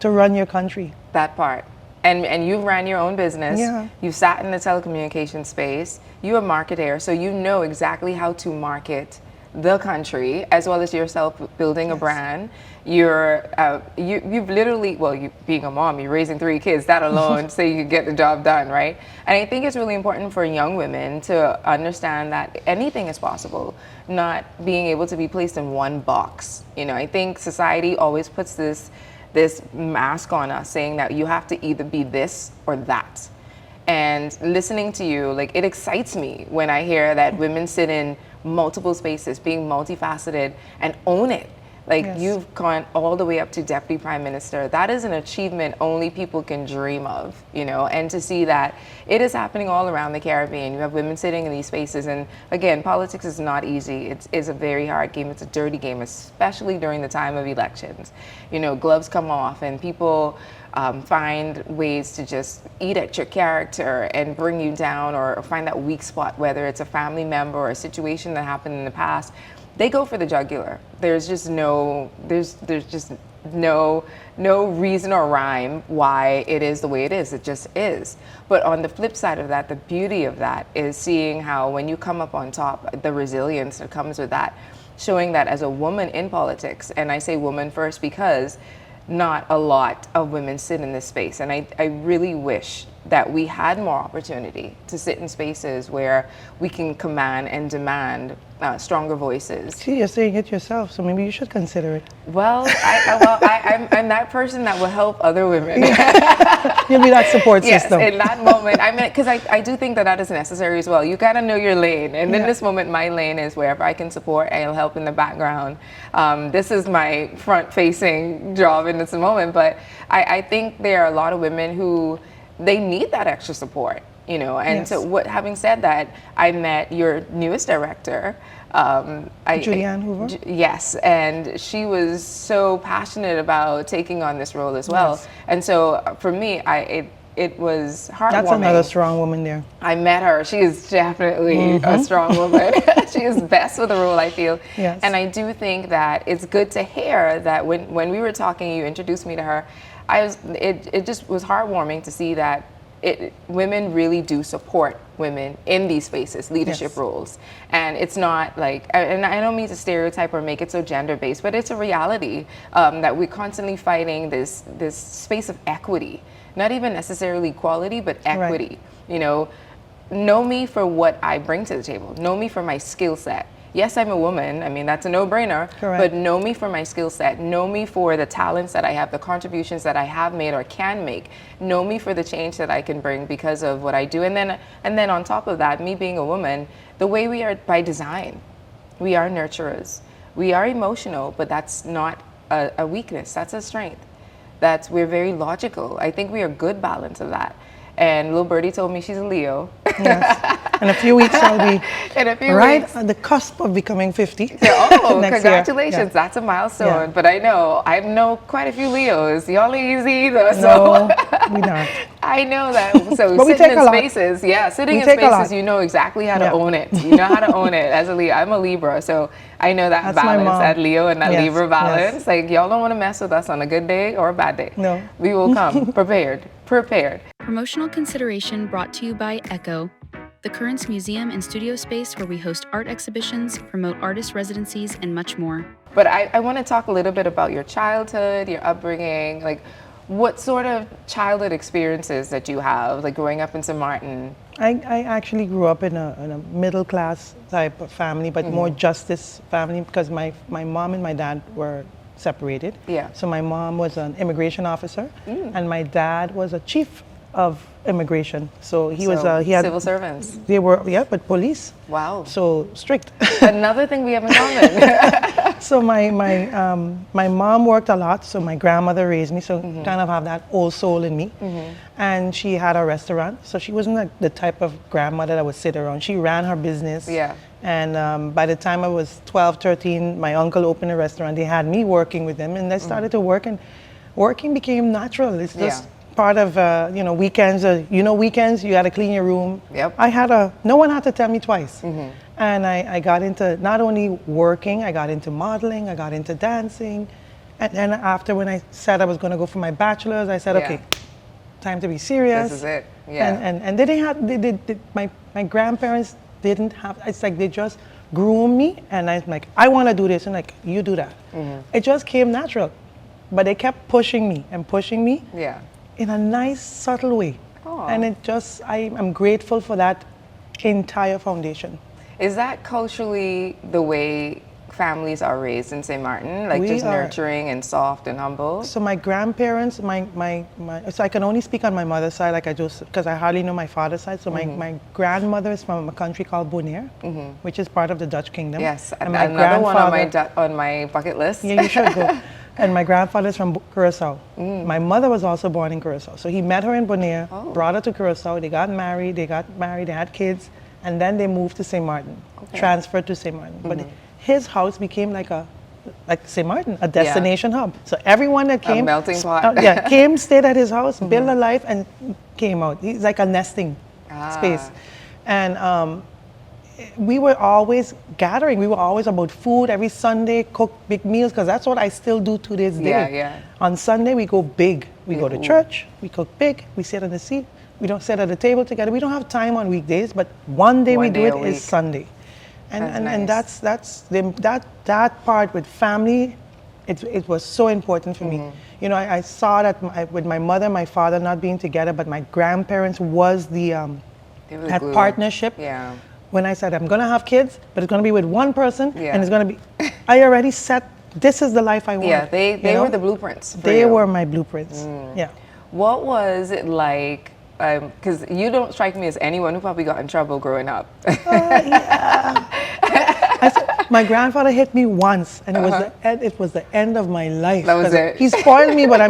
to run your country. That part. And you ran your own business. Yeah. You sat in the telecommunications space. You're a marketer, so you know exactly how to market the country as well as yourself building a brand. You've literally, well, you being a mom, you're raising 3 kids, that alone so you can get the job done, right? And I think it's really important for young women to understand that anything is possible, not being able to be placed in one box. You know, I think society always puts this mask on us saying that you have to either be this or that. And listening to you, like, it excites me when I hear that women sit in multiple spaces, being multifaceted, and own it. Like, you've gone all the way up to Deputy Prime Minister. That is an achievement only people can dream of, you know, and to see that it is happening all around the Caribbean. You have women sitting in these spaces, and again, politics is not easy. It's a very hard game. It's a dirty game, especially during the time of elections. You know, gloves come off, and people find ways to just eat at your character and bring you down, or find that weak spot, whether it's a family member or a situation that happened in the past. They go for the jugular. There's just no reason or rhyme why it is the way it is. It just is. But on the flip side of that, the beauty of that is seeing how when you come up on top, the resilience that comes with that, showing that as a woman in politics, and I say woman first because not a lot of women sit in this space, and I really wish that we had more opportunity to sit in spaces where we can command and demand stronger voices. See, you're saying it yourself, so maybe you should consider it. Well, I'm that person that will help other women. You'll be that support system. Yes, in that moment. I mean, because I do think that is necessary as well. You gotta know your lane. And in this moment, my lane is wherever I can support, I'll help in the background. This is my front-facing job in this moment. But I think there are a lot of women who, they need that extra support. You know, and so having said that, I met your newest director, Julianne Hoover. Yes, and she was so passionate about taking on this role as well. Yes. And so for me, it was heartwarming. That's another strong woman there. I met her. She is definitely a strong woman. She is best with the role, I feel. Yes. And I do think that it's good to hear that when we were talking, you introduced me to her. It just was heartwarming to see that women really do support women in these spaces, leadership roles. And it's not like, and I don't mean to stereotype or make it so gender-based, but it's a reality that we're constantly fighting this space of equity, not even necessarily equality, but equity. Right. You know me for what I bring to the table, know me for my skill set. Yes, I'm a woman. I mean, that's a no-brainer. Correct. But know me for my skill set. Know me for the talents that I have, the contributions that I have made or can make. Know me for the change that I can bring because of what I do. And then on top of that, me being a woman, the way we are by design, we are nurturers. We are emotional, but that's not a weakness. That's a strength. We're very logical. I think we are a good balance of that. And little birdie told me she's a Leo. Yes. In a few weeks, I'll be at the cusp of becoming 50. Oh, congratulations. Yeah. That's a milestone. Yeah. But I know quite a few Leos. Y'all ain't easy either. No, we not. I know that. So but sitting in spaces, sitting in spaces, you know exactly how to own it. You know how to own it as a Leo. I'm a Libra, so I know that balance, that Leo and that Libra balance. Yes. Like, y'all don't want to mess with us on a good day or a bad day. No. We will come prepared. Promotional consideration brought to you by Echo, the Currents Museum and studio space where we host art exhibitions, promote artist residencies, and much more. But I want to talk a little bit about your childhood, your upbringing, like what sort of childhood experiences that you have, like growing up in Sint Maarten? I actually grew up in a middle class type of family, but more justice family because my mom and my dad were separated. Yeah. So my mom was an immigration officer and my dad was a chief of immigration. So he had civil servants. They were, but police. Wow. So strict. Another thing we have in common. So my mom worked a lot. So my grandmother raised me. So kind of have that old soul in me. And she had a restaurant. So she wasn't like the type of grandmother that would sit around. She ran her business. Yeah. And by the time I was 12, 13, my uncle opened a restaurant. They had me working with them, and I started to work. And working became natural. It's just part of, weekends. Weekends, you had to clean your room. Yep. No one had to tell me twice. And I got into not only working, I got into modeling, I got into dancing. And then after, when I said I was going to go for my bachelor's, I said, okay, time to be serious. This is it. Yeah. And they didn't have, my grandparents didn't have, it's like they just groomed me, and I'm like, I want to do this, and like, you do that. It just came natural. But they kept pushing me and pushing me in a nice, subtle way. Aw. And it just, I'm grateful for that entire foundation. Is that culturally the way families are raised in St. Martin? Like just nurturing and soft and humble? So my grandparents, so I can only speak on my mother's side, because I hardly know my father's side. So my grandmother is from a country called Bonaire, which is part of the Dutch kingdom. Yes, and my another one on my bucket list. Yeah, you should go. And my grandfather's from Curacao. My mother was also born in Curacao. So he met her in Bonaire, brought her to Curacao, they got married, they had kids, and then they moved to St. Martin, transferred to St. Martin. But his house became like St. Martin, a destination hub. So everyone that came, a melting pot. came, stayed at his house, built a life, and came out. He's like a nesting space. And we were always gathering. We were always about food every Sunday, cook big meals, because that's what I still do to this day. On Sunday, we go big. We go to church, we cook big, we sit on the seat. We don't sit at the table together. We don't have time on weekdays, but one day we do it is Sunday. And that's that part with family, it was so important for me. You know, I saw that with my mother and my father not being together, but my grandparents was that partnership. Yeah. When I said I'm gonna have kids, but it's gonna be with one person, and it's gonna be, I already set, this is the life I want. Yeah, they were the blueprints. They were my blueprints. Yeah. What was it like? Because you don't strike me as anyone who probably got in trouble growing up. My grandfather hit me once, and it was the end of my life. That was it. He spoiled me, but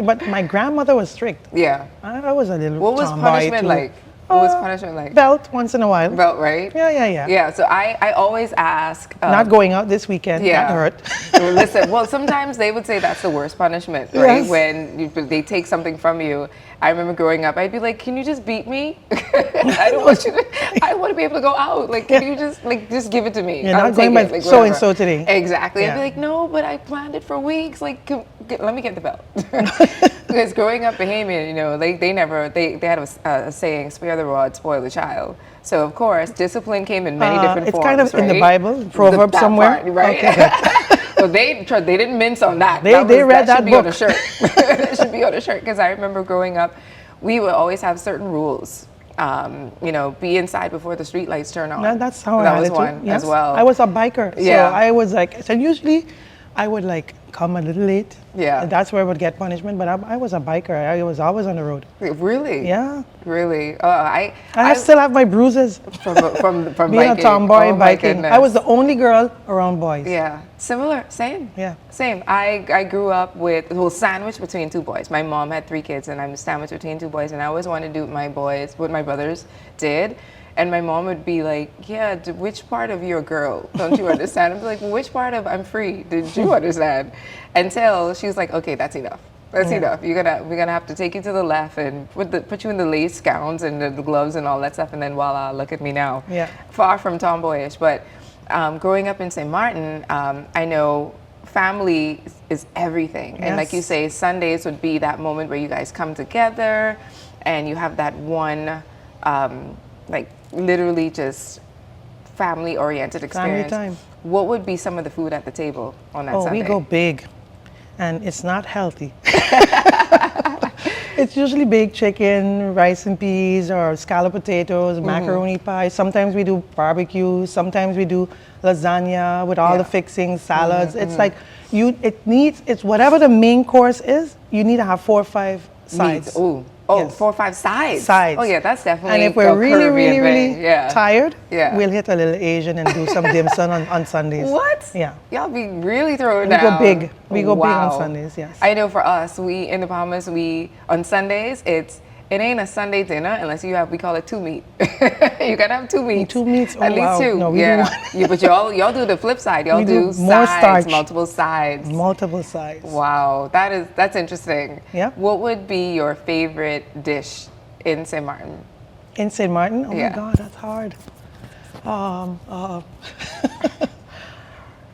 but my grandmother was strict. Yeah. I was a little. What was punishment like? What was punishment like? Belt once in a while. Belt, right? Yeah. Yeah, so I always ask. Not going out this weekend. That hurt. Listen, well, sometimes they would say that's the worst punishment, right? Yes. When they take something from you. I remember growing up, I'd be like, can you just beat me? I don't want you to, I want to be able to go out. Like, can you just give it to me? You're not going by so-and-so today. Exactly. Yeah. I'd be like, no, but I planned it for weeks. Like, let me get the belt. Because growing up Bahamian, you know, they had a saying, spare the rod, spoil the child. So, of course, discipline came in many different forms. It's kind of in the Bible, proverb somewhere. Part, right? Okay, well, they didn't mince on that. They read that book. Be on a shirt. That should be on a shirt. Because I remember growing up, we would always have certain rules. You know, be inside before the street lights turn on. That's how that was one as well. I was a biker, so I was like, so usually I would like come a little late. Yeah. And that's where I would get punishment. But I was a biker. I was always on the road. Really? Yeah. Really? I still have my bruises from being biking. a tomboy biking. Goodness. I was the only girl around boys. Yeah. Similar. Same. Yeah. Same. I grew up sandwiched between two boys. My mom had 3 kids, and I'm sandwiched between 2 boys. And I always wanted to do what my brothers did. And my mom would be like, yeah, which part of you're a girl don't you understand? I'd be like, well, which part of I'm free did you understand? Until she was like, okay, that's enough. That's enough. We're gonna have to take you to the left and put you in the lace gowns and the gloves and all that stuff. And then voila, look at me now. Yeah. Far from tomboyish. But growing up in St. Martin, I know family is everything. And like you say, Sundays would be that moment where you guys come together and you have that one, like literally just family-oriented experience. Family time. What would be some of the food at the table on that Sunday? Oh, we go big, and it's not healthy. It's usually baked chicken, rice and peas, or scalloped potatoes, macaroni pie. Sometimes we do barbecue. Sometimes we do lasagna with all the fixings, salads. It's like it's whatever the main course is. You need to have 4 or 5 sides. Ooh. Oh, 4 or 5 sides. Sides. Oh yeah, that's definitely. And if we're really tired, Yeah. we'll hit a little Asian and do some dim sum on Sundays. What? Yeah. Y'all be really throwing We down. go big. We go big on Sundays, yes. I know for us, in the Bahamas, on Sundays, it ain't a Sunday dinner unless you have, we call it two meat. You gotta have two meats. Two meats? Oh, at least wow. two. No, we do yeah. one. Yeah, but y'all do the flip side. Y'all We do do more sides, starch. multiple sides. Multiple sides. Wow, that's interesting. Yeah. What would be your favorite dish in St. Martin? In St. Martin? Oh Yeah. my God, that's hard.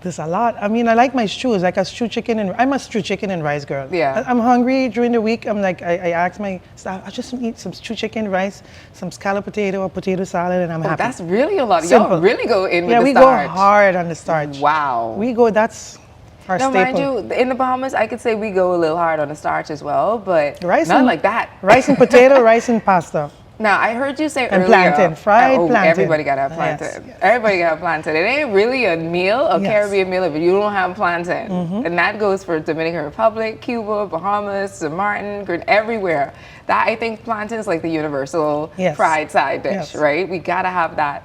There's a lot. I mean, I like my stews, like a stew chicken, and I'm a stew chicken and rice girl. Yeah. I'm hungry during the week. I'm like, I ask my staff, I just eat some stew chicken, rice, some scalloped potato or potato salad, and I'm happy. That's really a lot. Simple. Y'all really go in with Yeah, the we starch. go hard on the starch. Wow. We go, that's our Now, staple. mind you, in the Bahamas, I could say we go a little hard on the starch as well, but Rice not and- like that. Rice and potato, rice and pasta. Now, I heard you say And earlier. plantain, fried plantain. Everybody gotta have plantain. Yes. Everybody gotta have plantain. It ain't really a meal, a Yes. Caribbean meal, if you don't have plantain. And that goes for Dominican Republic, Cuba, Bahamas, St. Martin, everywhere. That, I think plantain is like the universal Yes. fried side dish, Yes. right? We gotta have that.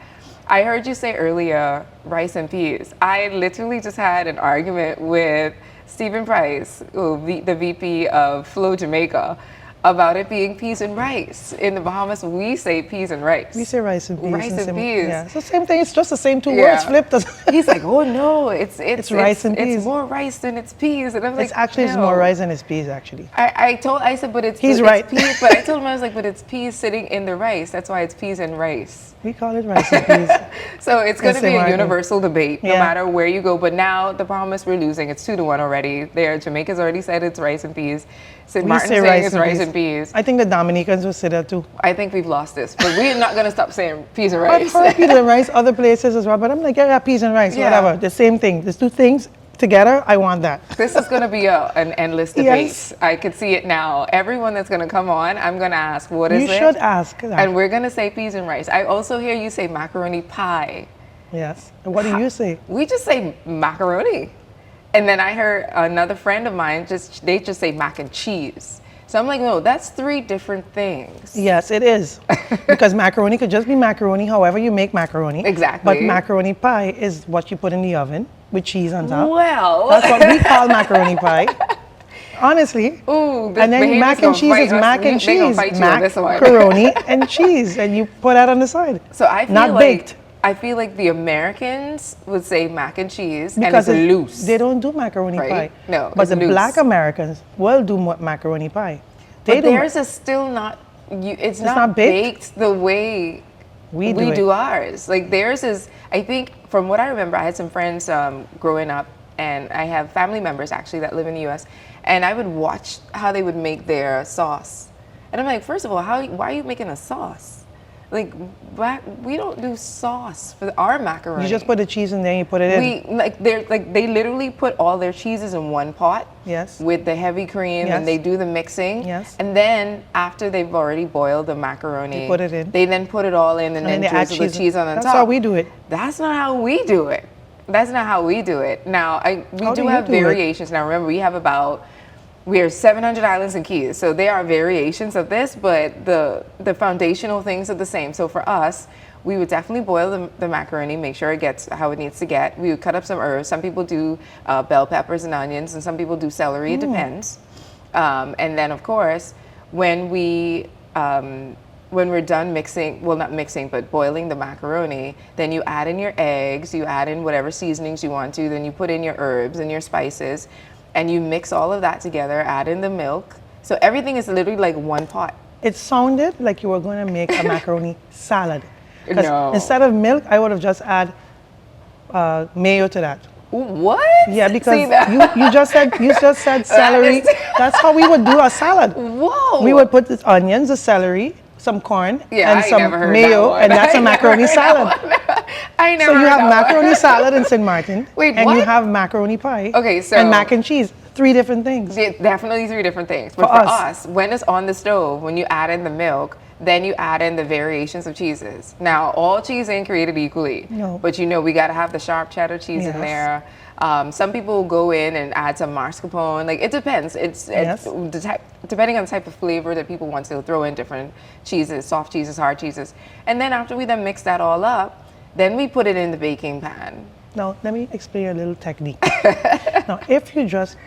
I heard you say earlier rice and peas. I literally just had an argument with Stephen Price, the VP of Flow Jamaica, about it being peas and rice. In the Bahamas, we say peas and rice. We say rice and peas. Rice and peas. Yeah, it's the same thing. It's just the same two Yeah. words flipped. He's like, oh no, it's rice and peas. It's more rice than it's peas. And I'm like, It's no. more rice than it's peas, actually. I said, but it's He's but right. It's peas, but I told him, I was like, but it's peas sitting in the rice. That's why it's peas and rice. We call it rice and peas. So it's going to St. be a Maarten. universal debate, no Yeah. matter where you go. But now the Bahamas, we're losing. It's 2-1 already. There, Jamaica's already said it's rice and peas. St. We Martin's say saying rice it's and rice peas. and peas. I think the Dominicans will say that too. I think we've lost this, but we're not going to stop saying peas and I've rice. heard peas and rice other places as well, but I'm like, yeah, peas and rice, Yeah. whatever. The same thing. There's two things together. I want that. This is going to be an endless debate. Yes. I could see it now. Everyone that's going to come on, I'm going to ask, what is You it? should ask that. And we're going to say peas and rice. I also hear you say macaroni pie. Yes. And what do you say? We just say macaroni. And then I heard another friend of mine, they just say mac and cheese. So I'm like, no, that's 3 different things. Yes, it is. Because macaroni could just be macaroni, however you make macaroni. Exactly. But macaroni pie is what you put in the oven with cheese on top. Well. That's what we call macaroni pie. Honestly. Ooh, And then mac and cheese is mac and They gonna cheese. fight you on this one. Macaroni and cheese. And you put that on the side. So I feel Not like baked. I feel like the Americans would say mac and cheese, Because and it's loose. they don't do macaroni Right? pie. No, But it's the loose. black Americans will do macaroni pie. They But do. theirs is still not. It's not not baked? baked the way We do it. do ours. Like theirs is. I think from what I remember, I had some friends growing up, and I have family members actually that live in the U.S. And I would watch how they would make their sauce, and I'm like, first of all, why are you making a sauce? Like, we don't do sauce for our macaroni. You just put the cheese in there and you put it in. They literally put all their cheeses in one pot. Yes. With the heavy cream, Yes. and they do the mixing. Yes. And then after they've already boiled the macaroni, They put it in. They then put it all in, and then they add drizzle the cheese on the That's top. how we do it. That's not how we do it. That's not how we do it. Now, we How do do you have do it? variations. Now, remember, we are 700 islands and keys, so there are variations of this, but the foundational things are the same. So for us, we would definitely boil the macaroni, make sure it gets how it needs to get. We would cut up some herbs. Some people do bell peppers and onions, and some people do celery. It depends. And then, of course, when we're done mixing, well, not mixing, but boiling the macaroni, then you add in your eggs, you add in whatever seasonings you want to, then you put in your herbs and your spices, and you mix all of that together, add in the milk. So everything is literally like one pot. It sounded like you were going to make a macaroni salad. 'Cause No. instead of milk, I would have just add mayo to that. What? Yeah, because See that? you just said celery. That's how we would do a salad. Whoa. We would put the onions, the celery, some corn, Yeah, and I some never heard mayo, that one. and that's I a never macaroni heard that salad. one. I never So you heard have that macaroni one. salad in St. Martin. Wait, and you what? have macaroni pie. Okay, so- and mac and cheese. 3 different things. Yeah, definitely 3 different things. But For for us. us, when it's on the stove, when you add in the milk, then you add in the variations of cheeses. Now, all cheese ain't created equally. No. But you know, we got to have the sharp cheddar cheese in Yes. there. Some people will go in and add some mascarpone. Like, it depends. It's Yes. depending on the type of flavor that people want to throw in different cheeses, soft cheeses, hard cheeses. And then after we then mix that all up, then we put it in the baking pan. Now, let me explain a little technique. Now, if you just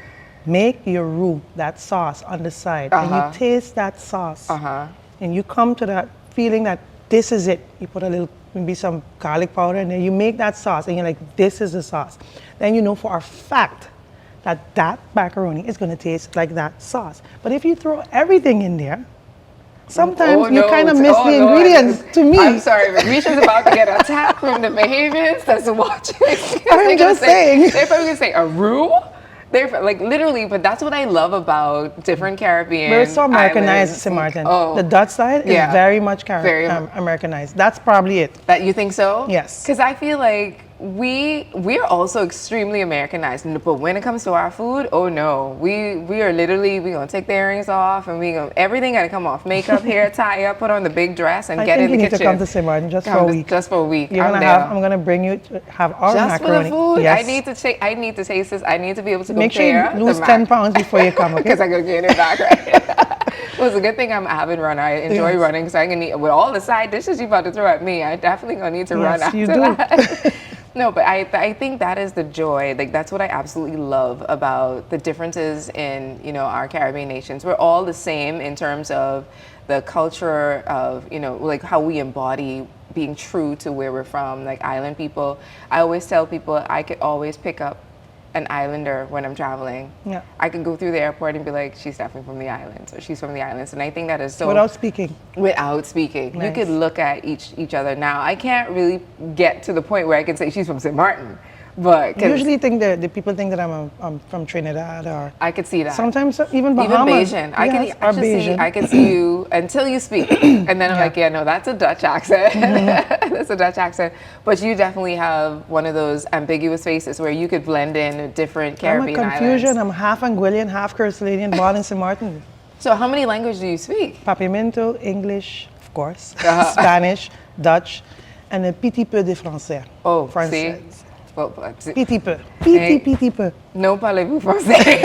make your roux, that sauce on the side, and you taste that sauce, and you come to that feeling that this is it. You put a little, maybe some garlic powder in there, you make that sauce, and you're like, this is the sauce. Then you know for a fact that that macaroni is going to taste like that sauce. But if you throw everything in there, sometimes you kind of miss the ingredients. To me, I'm sorry, but Grisha's about to get attacked from the Bahamians that's watching. I'm just saying. They're probably going to say a roux. They're like literally, but that's what I love about different Caribbean. We're so Americanized, islands. St. Martin. Oh, The Dutch side is very much Americanized. That's probably it. That you think so? Yes. Because I feel like we're also extremely Americanized, but when it comes to our food, oh no, we are literally we gonna take the earrings off and everything gotta come off, makeup, hair, tie up, put on the big dress, and get in the kitchen. I think you need to come to St. Martin just for a week. Just for a week. I'm gonna bring you to have our just macaroni. For the food. Yes. I need to taste this. I need to be able to Make compare. sure you lose 10 pounds before you come, okay? Because I gotta gain it back, right? Well, it's a good thing I'm an avid runner. I enjoy running, so I can eat with all the side dishes you about to throw at me. I definitely gonna need to run after that. No, but I think that is the joy. Like that's what I absolutely love about the differences in our Caribbean nations. We're all the same in terms of the culture of like how we embody being true to where we're from. Like island people, I always tell people I could always pick up an islander when I'm traveling. Yeah. I can go through the airport and be like, she's definitely from the islands, or she's from the islands. And I think that is so... Without speaking. Without speaking. Nice. You could look at each other. Now, I can't really get to the point where I can say she's from Sint Maarten. But usually the people think that I'm from Trinidad or... I could see that. Sometimes even Bahamas. Even Bayesian. I can see you until you speak. And then I'm like, yeah, no, that's a Dutch accent. That's a Dutch accent. But you definitely have one of those ambiguous faces where you could blend in different Caribbean I'm a confusion. islands. I'm half Anguillian, half Curacilian, born in St. Martin. So how many languages do you speak? Papiamento, English, of course, Spanish, Dutch, and a petit peu de français. Oh, Français. see? Well, Petit peu. Petit peu. No parlez-vous français.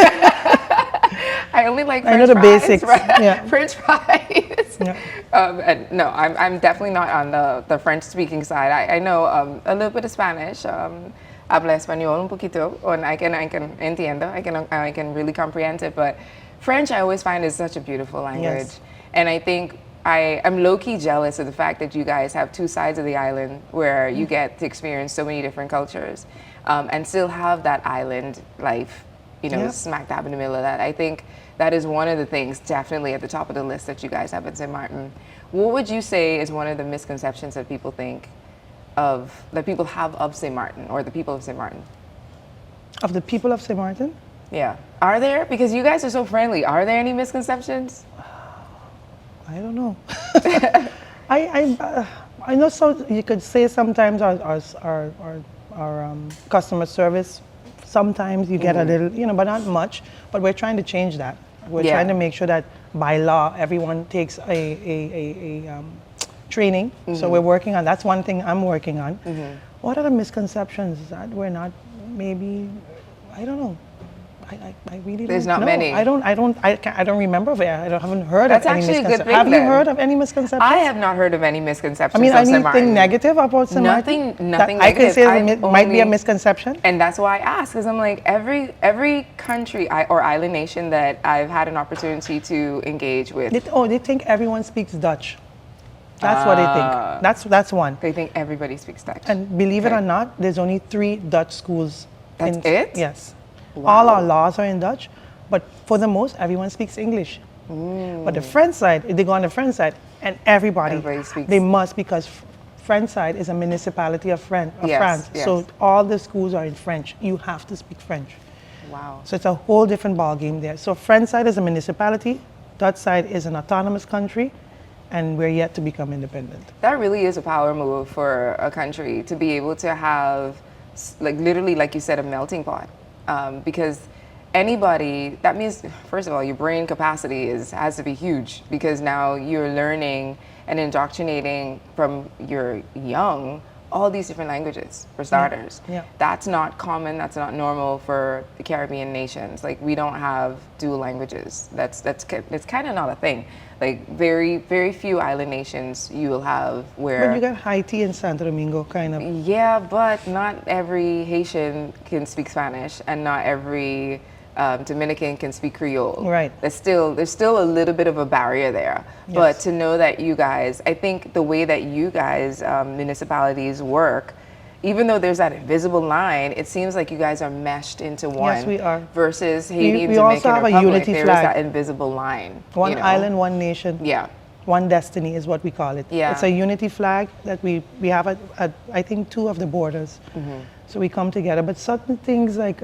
I only like French I know the fries, basics. Right? Yeah. French fries. Yeah. And no, I'm definitely not on the French-speaking side. I know a little bit of Spanish. Habla español un poquito, and I can entiendo. I can really comprehend it. But French, I always find is such a beautiful language, Yes. and I think I'm low-key jealous of the fact that you guys have two sides of the island where you get to experience so many different cultures, and still have that island life, smack dab in the middle of that. I think that is one of the things definitely at the top of the list that you guys have in St. Maarten. What would you say is one of the misconceptions that people have of St. Maarten or the people of St. Maarten? Of the people of St. Maarten? Yeah. Are there? Because you guys are so friendly. Are there any misconceptions? I don't know. I know, so you could say sometimes our customer service, sometimes you get a little, but not much. But we're trying to change that. We're trying to make sure that by law, everyone takes a training. So we're working on, that's one thing I'm working on. What are the misconceptions that we're not, maybe, I don't know. I really There's don't not know. many. I don't remember of it. I haven't heard That's of any actually a good misconceptions. thing, Have you then. heard of any misconceptions? I have not heard of any misconceptions. I mean, of St. Maarten. anything negative about St. Maarten? Nothing that negative. I can say might be a only- misconception. And that's why I ask, because I'm like, every country or island nation that I've had an opportunity to engage with, They think everyone speaks Dutch. That's what they think. That's one. they think everybody speaks Dutch. And believe it Okay. or not, there's only 3 Dutch schools. That's it? Yes. Wow. All our laws are in Dutch, but for the most, everyone speaks English. But the French side, if they go on the French side, and everybody speaks. they must, because French side is a municipality of Yes, France. yes. So all the schools are in French. You have to speak French. Wow. So it's a whole different ball game there. So French side is a municipality, Dutch side is an autonomous country, and we're yet to become independent. That really is a power move for a country to be able to have, like literally, like you said, a melting pot. Because anybody, that means, first of all, your brain capacity has to be huge, because now you're learning and indoctrinating from you're young all these different languages, for starters. Yeah. That's not common, that's not normal for the Caribbean nations. Like, we don't have dual languages. That's kind of not a thing. Like, very, very few island nations you will have where... But you got Haiti and Santo Domingo, kind of. Yeah, but not every Haitian can speak Spanish, and not every Dominican can speak Creole. Right. There's still a little bit of a barrier there. Yes. But to know that you guys, I think the way that you guys, municipalities work, even though there's that invisible line, it seems like you guys are meshed into one. Yes, we are. Versus Haiti and We also Dominican have a Republic, unity there's flag. that invisible line. One you know? island, one nation. Yeah. One destiny is what we call it. Yeah. It's a unity flag that we have at I think 2 of the borders. So we come together. But certain things like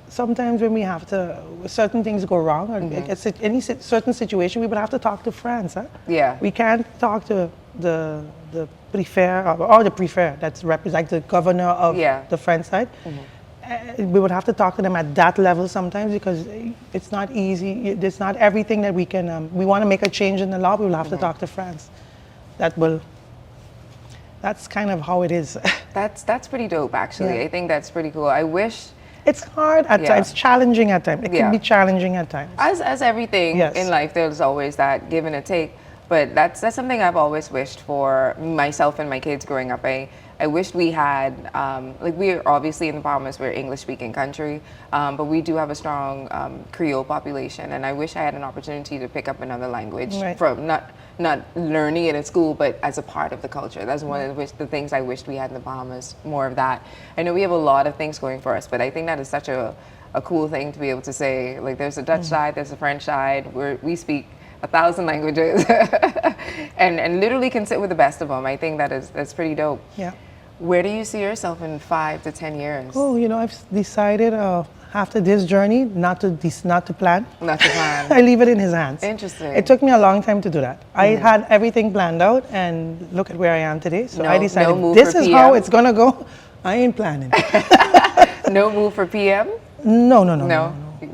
sometimes when we have to, certain things go wrong, or it's any certain situation, we would have to talk to France. Huh? Yeah. We can't talk to the prefect or the prefect that's like the governor of the French side. We would have to talk to them at that level sometimes because it's not easy. It's not everything that we can. We want to make a change in the law. We will have to talk to France. That's kind of how it is. That's pretty dope, actually. Yeah. I think that's pretty cool. I wish, It's hard at times, challenging at times. It can be challenging at times. as everything in life, there's always that give and a take. But that's something I've always wished for myself and my kids growing up. I wished we had, like we're obviously in the Bahamas, we're an English-speaking country, but we do have a strong Creole population, and I wish I had an opportunity to pick up another language from not learning it in school, but as a part of the culture. That's one of the things I wished we had in the Bahamas, more of that. I know we have a lot of things going for us, but I think that is such a cool thing to be able to say, like there's a Dutch side, there's a French side, we speak 1,000 languages and literally can sit with the best of them. I think that's pretty dope. Yeah. Where do you see yourself in 5 to 10 years? Oh, I've decided after this journey not to plan. Not to plan. I leave it in his hands. Interesting. It took me a long time to do that. I had everything planned out, and look at where I am today. So I decided this is how it's gonna go. I ain't planning. No move for PM? No.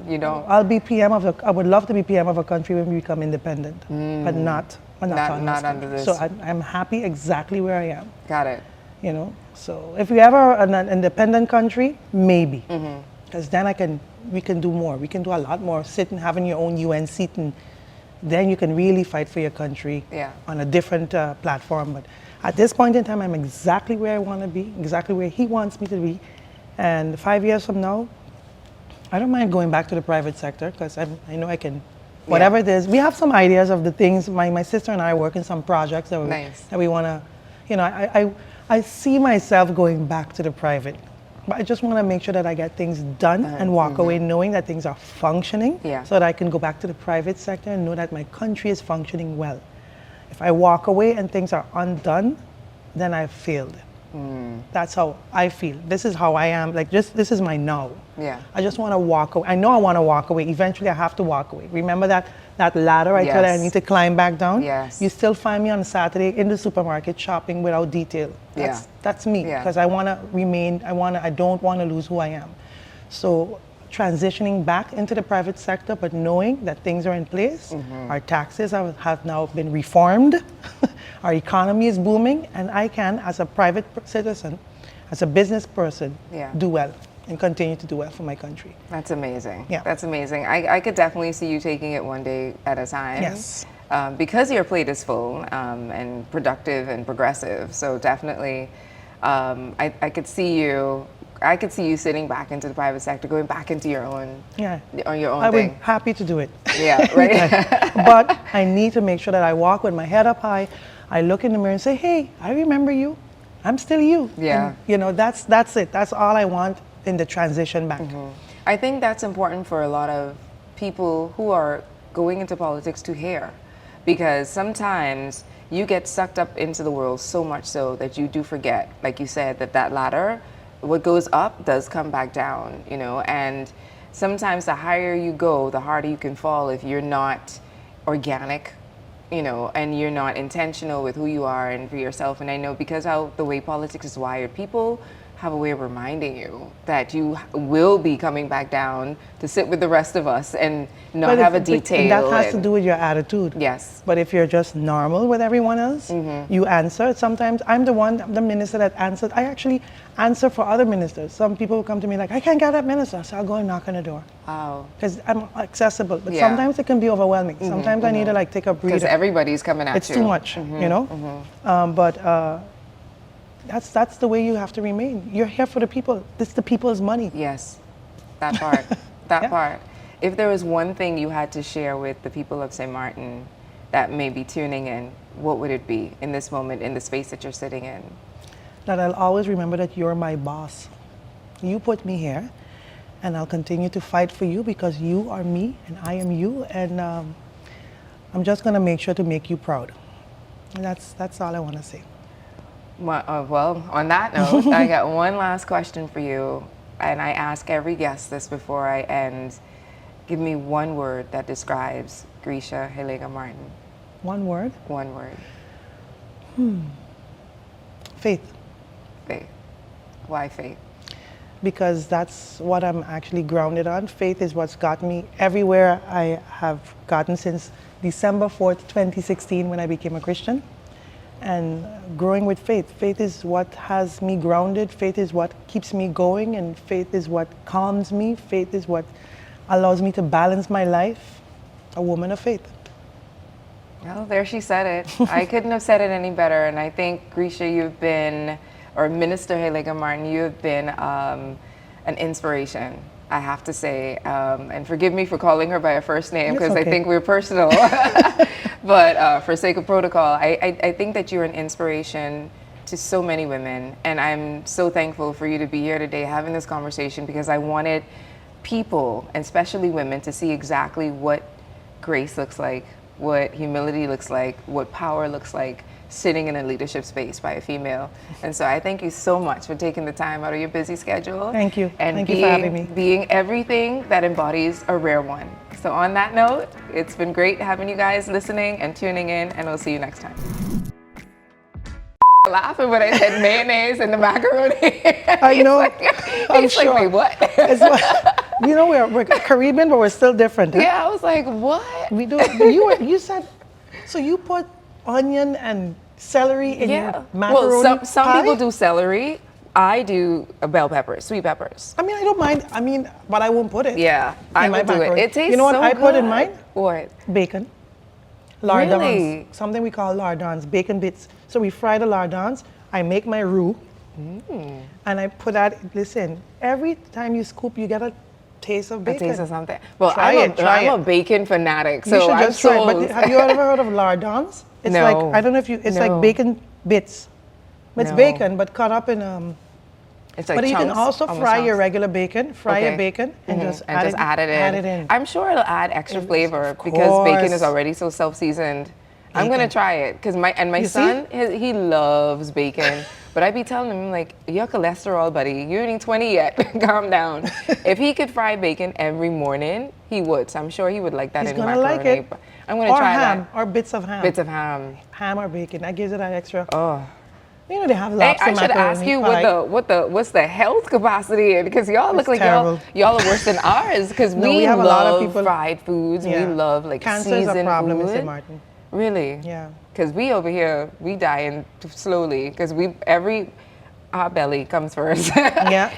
You don't. I'll be PM I would love to be PM of a country when we become independent, but not under this. So I'm happy exactly where I am. Got it. So if we ever an independent country, maybe, because then we can do more. We can do a lot more. Sitting, having your own UN seat, and then you can really fight for your country on a different platform. But at this point in time, I'm exactly where I want to be, exactly where he wants me to be. And 5 years from now, I don't mind going back to the private sector because I know I can, whatever it is. We have some ideas of the things. My sister and I work in some projects that we want to, I see myself going back to the private, but I just want to make sure that I get things done and walk away knowing that things are functioning so that I can go back to the private sector and know that my country is functioning well. If I walk away and things are undone, then I've failed. That's how I feel. This is how I am. Like this is my now. Yeah. I just want to walk away. I know I want to walk away. Eventually I have to walk away. Remember that ladder I told you I need to climb back down? Yes. You still find me on Saturday in the supermarket shopping without detail. That's me because I want to remain, I don't want to lose who I am. So transitioning back into the private sector, but knowing that things are in place, our taxes have now been reformed, our economy is booming, and I can, as a private citizen, as a business person, do well and continue to do well for my country. That's amazing. Yeah. That's amazing. I could definitely see you taking it one day at a time. Yes. Because your plate is full and productive and progressive. So definitely, I could see you. I could see you sitting back into the private sector, going back into your own, on your own I thing. would be happy to do it. Yeah, right. But I need to make sure that I walk with my head up high. I look in the mirror and say, hey, I remember you. I'm still you. Yeah. And, that's it. That's all I want in the transition back. I think that's important for a lot of people who are going into politics to hear, because sometimes you get sucked up into the world so much so that you do forget, like you said, that ladder, what goes up does come back down, and sometimes the higher you go, the harder you can fall if you're not organic, and you're not intentional with who you are and for yourself. And I know because how the way politics is wired, people have a way of reminding you that you will be coming back down to sit with the rest of us and not have a detail. That has to do with your attitude. Yes. But if you're just normal with everyone else, you answer. Sometimes I'm the minister that answered. I actually answer for other ministers. Some people will come to me like, I can't get that minister. So I'll go and knock on the door. Wow. Because I'm accessible. But sometimes it can be overwhelming. Sometimes I need to take a breather. Because everybody's coming at you. It's too much, But that's the way you have to remain. You're here for the people. This is the people's money. Yes, that part, that part. If there was one thing you had to share with the people of Sint Maarten that may be tuning in, what would it be in this moment, in the space that you're sitting in? That I'll always remember that you're my boss. You put me here, and I'll continue to fight for you because you are me and I am you, and I'm just going to make sure to make you proud. And that's all I want to say. Well, on that note, I got one last question for you, and I ask every guest this before I end. Give me one word that describes Grisha Heyliger Maarten. One word? One word. Faith. Faith. Why faith? Because that's what I'm actually grounded on. Faith is what's got me everywhere I have gotten since December 4th, 2016, when I became a Christian. And growing with faith. Faith is what has me grounded. Faith is what keeps me going. And faith is what calms me. Faith is what allows me to balance my life. A woman of faith. Well, there she said it. I couldn't have said it any better. And I think, Grisha, you've been, or Minister Heyliger Maarten, you have been an inspiration, I have to say. And forgive me for calling her by her first name, because okay. I think we're personal. But for sake of protocol, I think that you're an inspiration to so many women. And I'm so thankful for you to be here today having this conversation, because I wanted people, and especially women, to see exactly what grace looks like, what humility looks like, what power looks like sitting in a leadership space by a female. And so I thank you so much for taking the time out of your busy schedule. Thank you. And Thank you for having me. being everything that embodies a rare one. So on that note, it's been great having you guys listening and tuning in, and we'll see you next time. Laughing when I said mayonnaise and the macaroni. I know. I'm He's sure. like, wait, what? It's what, you know, we're Caribbean, but we're still different. Huh? Yeah, I was like, what? We do. You said, so you put onion and celery in your macaroni Well, some pie? people do celery. I do bell peppers, sweet peppers. I mean, I don't mind. I mean, but I won't put it. Yeah, I my would do it. macaroni. It tastes You know what so I put in good. mine? What? Bacon. Lardons. Really? Something we call lardons, bacon bits. So we fry the lardons. I make my roux. And I put that, listen, every time you scoop, you get a taste of bacon. A taste of something. Well, Try I'm a bacon fanatic, so you should I'm just try it. sold. But have you ever heard of lardons? It's No. like, I don't know if you, it's No. like bacon bits. It's No. bacon, but cut up in, It's like but you can chunks, also almost fry your chunks. regular bacon, fry your Okay. bacon, and just, and just add it in. Add it in. I'm sure it'll add extra It- flavor of because bacon course. is already so self-seasoned. I'm gonna Bacon. try it because my You see? son he loves bacon, but I be telling him like, your cholesterol, buddy, you ain't eating 20 yet. Calm down. If he could fry bacon every morning, he would. So I'm sure he would like that He's in gonna macaroni. like it. But I'm gonna Or try ham, that. or bits of ham. Bits of ham. Ham or bacon. That gives it that extra. Oh. You know, they have Hey, lobster I should macaroni ask you pie. what's the health capacity in, because y'all look It's like terrible. y'all are worse than ours, because No, we we have a love lot of people- fried foods. Yeah. We love like Cancer is seasoned a problem in food. Sint Maarten. Really? Yeah. Because we over here, we dying slowly because our belly comes first. Yeah.